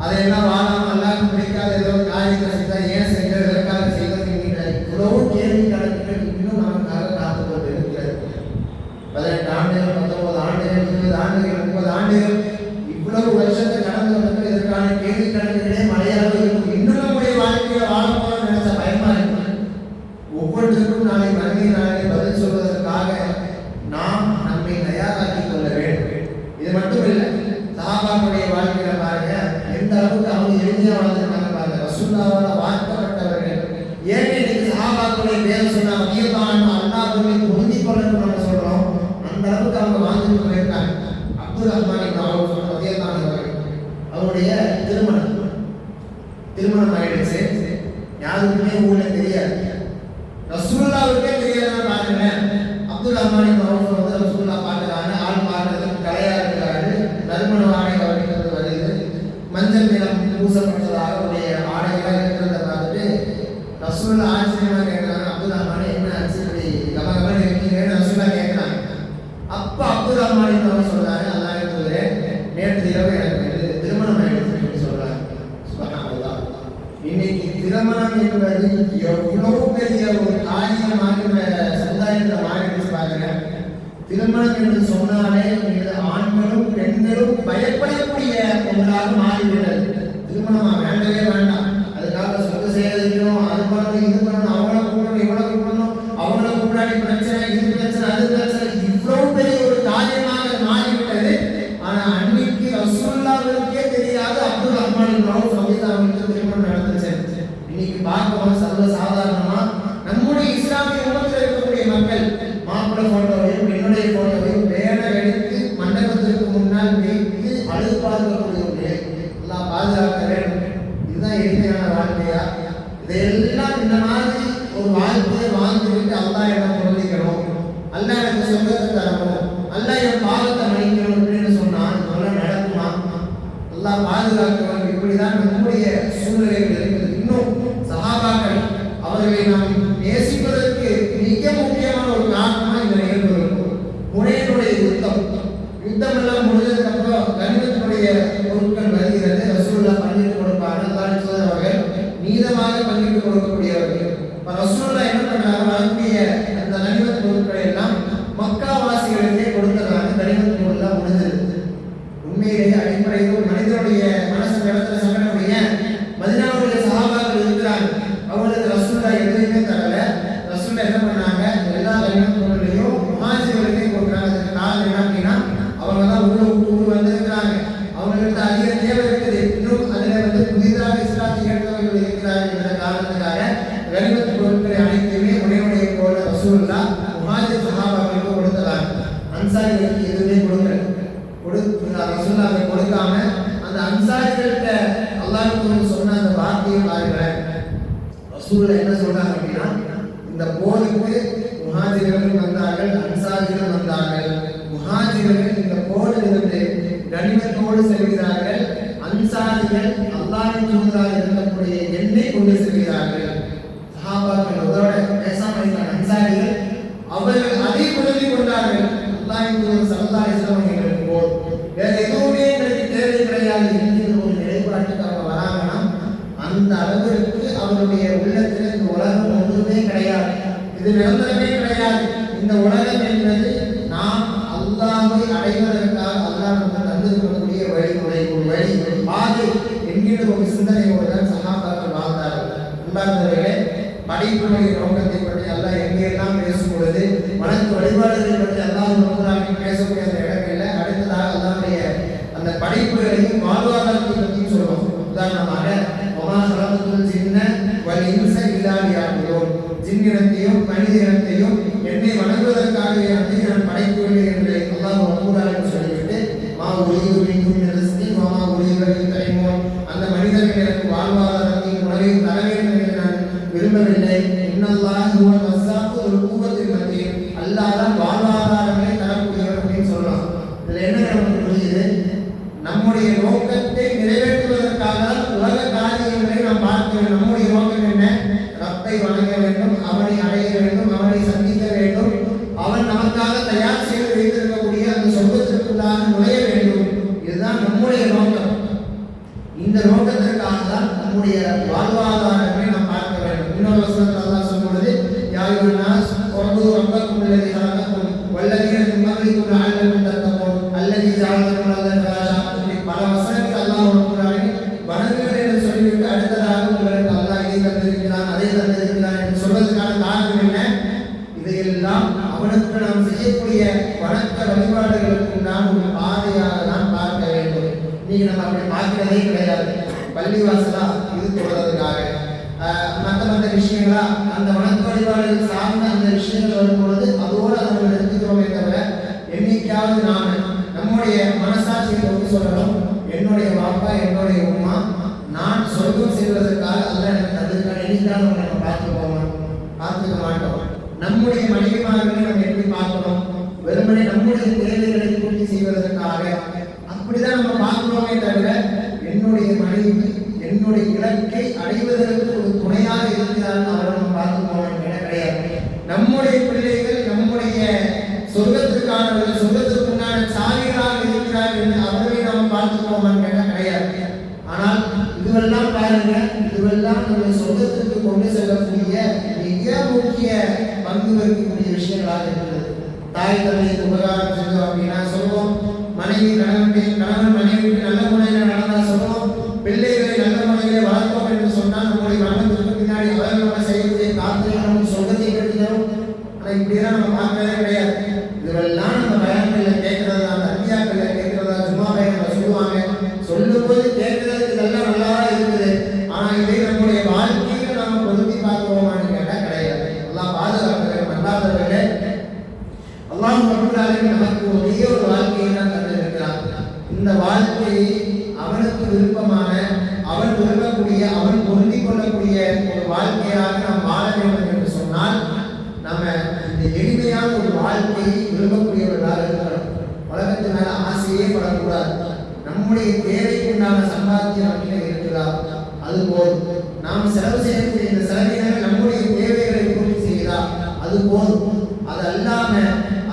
அதையெல்லாம் வாழாமல் அல்லாஹ்வுக்கு பிடிக்காத ஏதோ காரியத்தை செஞ்சால் ஏன் செஞ்சது, இதற்காக செய்வது என்கிற இவ்வளவு கேள்வி கணக்குகள் இன்னும் நமக்காக காத்து கொண்டு இருக்கிறது. 18 ஆண்டுகள், 19 ஆண்டுகள், 20 ஆண்டுகள், 30 ஆண்டுகள், இவ்வளவு வருஷத்தை கடந்து வந்து இதற்கான கேள்வி கணக்குகளே மழையாக இருக்கும். இன்னும் நம்முடைய வாழ்க்கையை வாழப்போம் நினைச்ச பயமா இருக்கு. ஒவ்வொன்றுக்கும் நாளை மறுமை நாளில் பதில் சொல்வதற்காக நாம் நம்மை தயாராக்கிக் கொள்ள வேண்டும். இது மட்டும் இல்லை, சஹாபாக்களுடைய வாழ்க்கையில பாருங்க எந்த அளவுக்கு அவங்க எளிமையா வாழ்ந்திருக்காங்க பாருங்க. ரசூலுல்லாஹ்வால வாழ்க்கப்பட்டவர்கள். ஏன் இன்னைக்கு சஹாபாக்களுடைய பேர் சொன்னா அதிகமான அல்லாஹ்வை பொருந்திக் கொள்ளணும் நம்ம சொல்றோம். அந்த அளவுக்கு அவங்க வாழ்ந்துட்டு போயிருக்காங்க. அப்துல் ரஹ்மான் இப்னு அவுஃப் ரலியல்லாஹு அன்ஹு அவருடைய திருமணம் ஆயிடுச்சு. யாருக்குமே ஊர்ல தெரியாது, ரசூலுல்லாஹ்வுக்கே தெரியாதுன்னா பாருங்களேன். அப்துல் ரஹ்மான் இப்னு அவுஃப் வந்து ரசூலுல்லாஹ் பார்க்கறாங்க, ஆள் பார்க்கறதுக்கு கலையா இருக்கிறாரு, நறுமண ஆடை அவர்களுக்கு வருது, மஞ்சள் நிறம் பூசப்பட்டதாக அவருடைய ஆடைகளாக இருக்கிறத பார்த்துட்டு ரசூலுல்லாஹ் ஆச்சரியமா கேட்கிறாங்க, அப்துல் ரஹ்மான் என்ன ஆச்சு இப்படி கமகமன்னு இருக்கீங்கன்னு ரசூலுல்லாஹ் கேட்கிறாங்க. அப்ப அப்துல் ரஹ்மான் இப்னு அவுஃப் சொல்றாரு, அல்லாஹ்வே தூதரே, நேற்று இரவு எனக்கு திருமணம் ஆயிடுச்சுன்னு சொல்றாங்க. சுப்ஹானல்லாஹ். இன்னைக்கு திருமணம் என்பது எவ்வளவு பெரிய ஒரு காரியமாக சமுதாயத்தில் மாறிடுச்சு பாருங்க. திருமணம் என்று சொன்னாலே ஆண்களும் பெண்களும் பயப்படக்கூடிய ஒன்றாக மாறிவிட்டது. திருமணமா வேண்டவே வேண்டாம், அதுக்காக சொத்து சேகரிக்கணும், அது பண்ணணும், இது பண்ணணும், அவங்கள கூப்பிடணும், இவ்வளவு கூப்பிடணும், அவங்கள கூப்பிடாடி பிரச்சனை, இது பிரச்சனை, அது பிரச்சனை, இவ்வளவு பெரிய ஒரு காரியமாக மாறிவிட்டது. ஆனா அன்னைக்கு ரசூலுல்லாஹ்வுக்கே தெரியாத அப்துல் ரஹ்மான் இப்னு அவுஃப் ரலியல்லாஹு அன்ஹு திருமணம் நடந்துச்சு. இன்னைக்கு பார்க்கவும் சர்வ சாதாரணமா நம்முடைய இஸ்லாமிய உம்மத்தில் இருக்கக்கூடிய மக்கள் மாப்பிள்ளை போட்டோவையும் பெண்ணுடைய போட்டோவையும் பேனர் எடுத்து மண்டபத்திற்கு முன்னால் வைத்து அழுது பார்க்கக்கூடிய ஒரு நிலை. எல்லாம் பாதுகாக்க வேண்டும். இதுதான் எளிமையான வாழ்க்கையா? இதையெல்லாம் இந்த மாதிரி ஒரு வாழ்க்கையை வாழ்ந்துவிட்டு அல்லாஹ் என்ன பொருளிக்கணும், அல்லாஹ் எனக்கு சொர்க்கத்தை தரணும், அல்லாஹ் என் பாவத்தை மன்னிக்கணும் அப்படின்னு சொன்னால் இதெல்லாம் நடக்குமா? அல்லாஹ் பாதுகாக்க வேண்டும். இப்படிதான் நம்முடைய சூழ்நிலைகள் இருக்குது. இன்னும் சஹாபாக்கள் அவர்களை நாம் நேசிப்பதற்கு மிக முக்கியமான ஒரு காரணமா இந்த நிகழ்வு இருக்கும். ஹுனைனுடைய யுத்தம் எல்லாம் முடிஞ்சதுக்கு அப்புறம் கனிமத்தினுடைய பொருட்கள் வருகிறது. ரசூலுல்லாஹ் பங்கிட்டு கொடுப்பாங்க. அல்லாஹ்வின் தூதர் அவர்கள் நீதமாக பங்கிட்டு கொடுக்கக்கூடியவர்கள். ரசூலுல்லாஹ் என்ன பண்றாங்க, வரக்கூடிய அந்த கனிமத் பொருட்களை எல்லாம் மக்கா வாசிகளுக்கே கொடுத்துறாங்க. கனிமத் பொருள்லாம் முடிஞ்சிருக்கு. உண்மையிலேயே அடிப்படையில் ஒரு மனிதனுடைய மனசு இடத்துல சங்கடமுடைய மதீனாவுடைய சஹாபாக்கள் இருக்கிறாங்க. அவங்களுக்கு ரசூலுல்லாஹ் எதுவுமே தரல. ரசூலுல்லாஹ் என்ன பண்ணாங்க, எல்லா கனிமத் பொருளையும் முஹாஜிர்களுக்கே கொடுக்குறாங்க. அதுக்கு காரணம் என்ன அப்படின்னா அவங்க தான் ஊர் வந்திருக்கிறாங்க, அவங்களுக்கு அதிக தேவை இருக்குது. இன்னும் அதுல புதிதாக இஸ்லாத்தை ஏற்றவர்கள் இருக்கிறார்கள் என்ற காரணத்துக்காக கனிமத் பொருட்களை அனைத்துமே உடையுடைய போல ரசூலுல்லாஹ் முஹாஜிர் சஹாபாக்களுக்கு கொடுத்தாங்க. அன்சாரிகளுக்கு எதுவுமே ரசூலுல்லாஹ் கொடுக்காம அந்த அன்சாரிகள்கிட்ட அல்லாஹ் சொன்ன அந்த வார்த்தையை பாருங்களேன். ரசூலுல்லாஹ் என்ன சொல்றாங்க அப்படின்னா, இந்த போருக்கு முஹாஜிர்கள் வந்தார்கள், அன்சாரிகள் வந்தார்கள். முஹாஜிர்கள் இந்த போரில் இருந்து கனிமத்தோடு செல்கிறார்கள், அன்சாரிகள் அல்லாஹ்வின் தூதராக இருக்கக்கூடிய எண்ணெய் கொண்டு செல்கிறார்கள். சஹாபாக்கள் அதோட பேசாம இருக்காங்க. அன்சாரிகள் அவர்கள் அதை உதவி கொண்டார்கள். அல்லாஹ்வின் தூதர் ஸல்லல்லாஹு அலைஹி வஸல்லம் எங்களுக்கு போர், வேற எதுவுமே எங்களுக்கு தேவை கிடையாது என்கிற ஒரு நிலைப்பாட்டுக்கு அவங்க வராங்கன்னா அந்த அளவிற்கு அவருடைய உள்ளத்தில் இந்த உலகம் ஒன்றுமே கிடையாது, இது நிரந்தரமே கிடையாது. இந்த உலகம் என்பது நாம் அல்லாஹ்வை அடைவதற்காக அல்லாஹ் நமக்கு தந்திருக்கக்கூடிய வழிமுறை, ஒரு வழி, ஒரு பாதை என்கிற ஒரு சிந்தனையோடு சஹாபாக்கள் வாழ்ந்தார்கள். அன்பார்ந்தவர்களே, படைப்புடைய நோக்கத்தை பற்றி அல்லாஹ் எங்கெல்லாம் பேசும் பொழுது வணக்க வழிபாடுகளை பற்றி அல்லாஹ் பேசக்கூடிய அந்த இடங்கள்ல அடுத்ததாக அல்லாஹ்வுடைய அந்த படைப்புகளையும் வாழ்வாதாரத்தை பற்றியும் சொல்லுவோம். உதாரணமாக ஜின்னினத்தையும் மனித இனத்தையும் என்னை வணங்குவதற்காக நான் படைக்கவில்லை என்று அல்லாஹ் ரப்பூல் சொல்லிவிட்டு அந்த மனிதர்கள் எனக்கு வாழ்வாதாரத்தையும் உணவையும் தர வேண்டும் என்று நான் விரும்பவில்லை. அல்லாஹ் தான் வாழ்வாதாரங்களை தரக்கூடியவர் அப்படின்னு சொல்லலாம். செய்யக்கூடிய வணக்க வழிபாடுகளுக்கு நாம் ஒரு பாதையாக தான் பார்க்க வேண்டும். இன்னைக்கு நம்ம அப்படி பார்க்கிறதே கிடையாது. பள்ளிவாசலா இது தொழுறதுக்காக மற்ற விஷயங்களா அந்த வணக்க வழிபாடுகள் சார்ந்த அந்த விஷயங்கள் வரும்பொழுது அதோடு அதை எடுத்துக்கிறோமே தவிர என்னைக்காவது நாம் நம்முடைய மனசாட்சியை கொண்டு சொல்லணும், என்னுடைய பாப்பா என்னுடைய உமா நான் சொர்க்கம் செல்வதற்காக அல்ல எனக்கு தந்திருக்கான என்னைக்காவது நம்ம பார்த்துக்க மாட்டோம். நம்முடைய மனைவிமார்களை நம்ம எப்படி பார்க்கணும், வெறுமனே நம்முடைய தேவைகளை பூர்த்தி செய்வதற்காக அப்படிதான் நம்ம பார்க்கிறோமே தவிர என்னுடைய மனைவி என்னுடைய இலக்கை அடைவதற்கு ஒரு துணையாக இருக்கிறார் அவரை நம்ம பார்த்துக்கோம் கிடையாது. நம்முடைய பிள்ளைகள் நம்முடைய சொர்க்கத்திற்கானவர்கள் சொர்க்கத்திற்குண்டான சாரிகளாக இருக்கிறார் என்று அவர்களை நாம் பார்த்துக்கோம் கிடையாது. ஆனால் இதுவெல்லாம் பாருங்க, இதுவெல்லாம் நம்முடைய சொர்க்கத்திற்கு கொண்டு செல்லக்கூடிய மிக முக்கிய பங்கு வகிக்கக்கூடிய விஷயங்களாக இருக்கிறது. தாய் தந்தைக்கு உபகாரம் செஞ்சோம் அப்படின்னா சொல்லுவோம், கணவன் மனைவிக்கு நல்ல முறையில் நடந்தா சொல்லுவோம், பிள்ளைகளை நல்ல முறையிலே வளர்ப்போம் என்று சொன்னால் நம்முடைய மரணத்திற்கு பின்னாடி அவர்கள் நம்ம செய்யக்கூடிய காத்திரை நமக்கு சொர்க்கத்தை பெற்றுத்தரும். ஆனால் இப்படியெல்லாம் நம்ம பார்க்கவே கிடையாது. இதுவெல்லாம் நம்ம பயன்களில் கேட்கறதா, அந்த அத்தியாக்களில் கேட்கறதா, சும்மா பயன்களை சொல்லுவாங்க. சொல்லும் போது கேட்கறதுக்கு இதெல்லாம் நல்லா இருக்குது. ஆனால் இதை நம்முடைய வாழ்க்கையில நாம் பொருத்தி பார்க்கிறோமான்னு கேட்டால் கிடையாது. எல்லாம் பாதுகாப்புகள் மன்னாதவர்களே, அல்லாஹ் ரப்பல் ஆலமீன் நமக்கு ஒரே ஒரு வாழ்க்கையை தான் தந்திருக்கிறார். இந்த வாழ்க்கையை அவனுக்கு விருப்பமான, அவன் விரும்பக்கூடிய, அவன் பொருந்திக் கொள்ளக்கூடிய ஒரு வாழ்க்கையாக நாம் வாழ வேண்டும் என்று சொன்னால் நம்ம இந்த எளிமையான ஒரு வாழ்க்கையை விரும்பக்கூடியவர்களாக இருக்கிறோம். உலகத்து மேல ஆசையே படக்கூடாது. நம்முடைய தேவைக்குண்டான சம்பாத்தியம் நம்மிடம் இருக்கிறதா அது போதும். நாம் செலவு செய்யக்கூடிய இந்த செலவினங்கள் நம்முடைய தேவைகளை பூர்த்தி செய்கிறா அது போதும். அது அல்லாம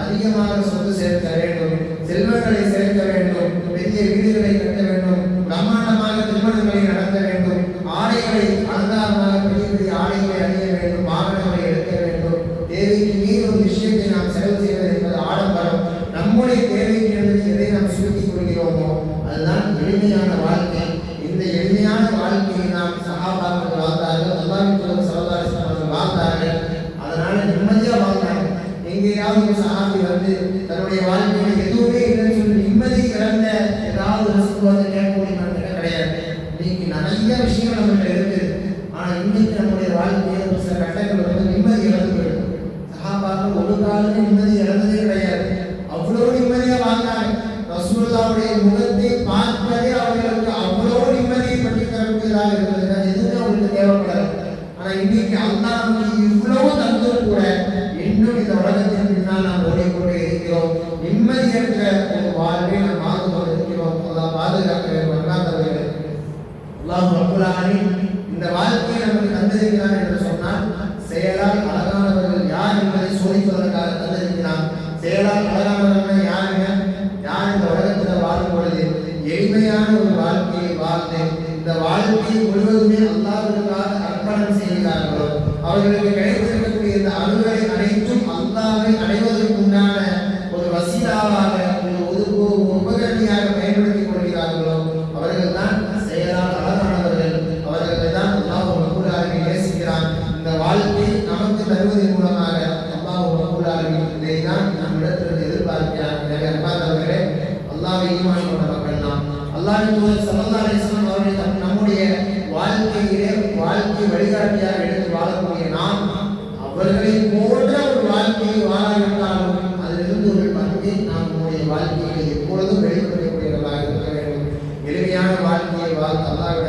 அதிகமாக சொத்து சேர்க்க வேண்டும், செல்வங்களை சேர்க்க வேண்டும், பெரிய வீடுகளை கட்ட வேண்டும், பிரம்மாண்டமாக திருமணங்களை நடத்த வேண்டும், ஆடைகளை அலங்காரமாக பெரிய பெரிய ஆடைகளை அணிய வேண்டும், வாகனங்களை எடுக்க வேண்டும். தேவைக்கு மீறி ஒரு விஷயத்தை நாம் செலவு செய்வது என்பது ஆடம்பரம். நம்முடைய தேவைக்கு என்பது எதை நாம் சுருக்கிக் கொள்கிறோமோ அதுதான் எளிமையான வாழ்க்கை. இந்த எளிமையான வாழ்க்கையை நாம் சஹாபாக்கள் வாழ்ந்தார்கள், அல்லாஹ்வின் தூதர் ஸல்லல்லாஹு அலைஹி வஸல்லம் வாழ்ந்தார்கள். அதனால நிம்மதியாக வாழ்ந்தாங்க. எங்கேயாவது ஒரு சஹாபி வந்து தன்னுடைய வாழ்க்கையில எதுவுமே இல்லைன்னு சொல்லி நிம்மதி இழந்த ஏதாவது ரசூலுல்லாஹ் கேட்கக்கூடிய கிடையாது. இன்னைக்கு நிறைய விஷயங்கள் நம்மகிட்ட இருக்குது. ஆனா இன்னைக்கு நம்முடைய வாழ்க்கையில ஒரு சில கட்டங்கள் வந்து நிம்மதி இழந்து போயிடும். சஹாபாக்கள் ஒரு காலமே நிம்மதி இழந்ததே கிடையாது. அவ்வளவு நிம்மதியா வாழ்ந்தாங்க. ரசூலுல்லாஹ்வுடைய முகத்தை பார்ப்பதே அவர்களுக்கு அவ்வளவு நிம்மதியை பற்றி தரக்கூடியதாக இருந்தது. எதுவுமே அவங்களுக்கு தேவைப்படாது. ஆனா இன்னைக்கு அல்லாஹ் நமக்கு இவ்வளவு தந்தும் கூட இன்னும் இந்த உலகத்தின் பின்னால் நாம் ஓடிக்கொண்டே இருக்கிறோம். நிம்மதியற்ற ஒரு வாழ்வை நாம் வாழ்ந்து கொண்டு இருக்கிறோம். அல்லாஹ் பாதுகாக்க வேண்டும். அல்லாஹ் ரப்பல் ஆலமீன் இந்த வாழ்க்கையை நமக்கு தந்திருக்கிறான் என்று சொன்னால் செயலால் அழகானவர்கள் யார் என்பதை சோதிப்பதற்காக தந்திருக்கிறான். செயலால் அழகானவர்கள் யாருங்க? யார் இந்த உலகத்தில் வாழும் பொழுது எளிமையான ஒரு வாழ்க்கையை வாழ்ந்து இந்த வாழ்க்கையை முழுவதுமே அல்லாஹ்வுக்காக அர்ப்பணம் செய்கிறார்களோ அவர்களுக்கு கிடைத்திருக்கக்கூடிய இந்த அருள்களை அனைத்தும் அல்லாஹ்வை அடைவதற்கு உண்டான ஒரு வசீலாவாக, ஒரு உபகரணியாக பயன்படுத்திக் கொள்கிறார்களோ அவர்கள் தான் செயலால் அழகானவர்கள். அவர்களை தான் அல்லாஹ் ரப்பல் ஆலமீன் நேசிக்கிறான். இந்த வாழ்க்கை நமக்கு தருவதன் மூலமாக அல்லாஹ் ரப்பல் ஆலமீன் இதை தான் நம்மிடத்திலிருந்து எதிர்பார்க்கிறார். எனவே அன்பார்ந்தவர்களே, அல்லாஹ்வை ஈமான் கொண்ட மக்கள் நாம் அல்லாஹ்வின் தூதர் ஸல்லல்லாஹு அலைஹி வஸல்லம் அவர்களை நம்முடைய வாழ்க்கையிலே வாழ்க்கை வழிகாட்டியாக எடுத்து வாழக்கூடிய நாம் அவர்களை போன்ற ஒரு வாழ்க்கையை வாழாவிட்டாலும் அதிலிருந்து ஒரு பங்கை நாம் நம்முடைய வாழ்க்கையை எப்பொழுதும் வெளிப்படுத்தக்கூடியவர்களாக இருக்க வேண்டும். எளிமையான வாழ்க்கையை வாழ்ந்து அல்லாஹ்விட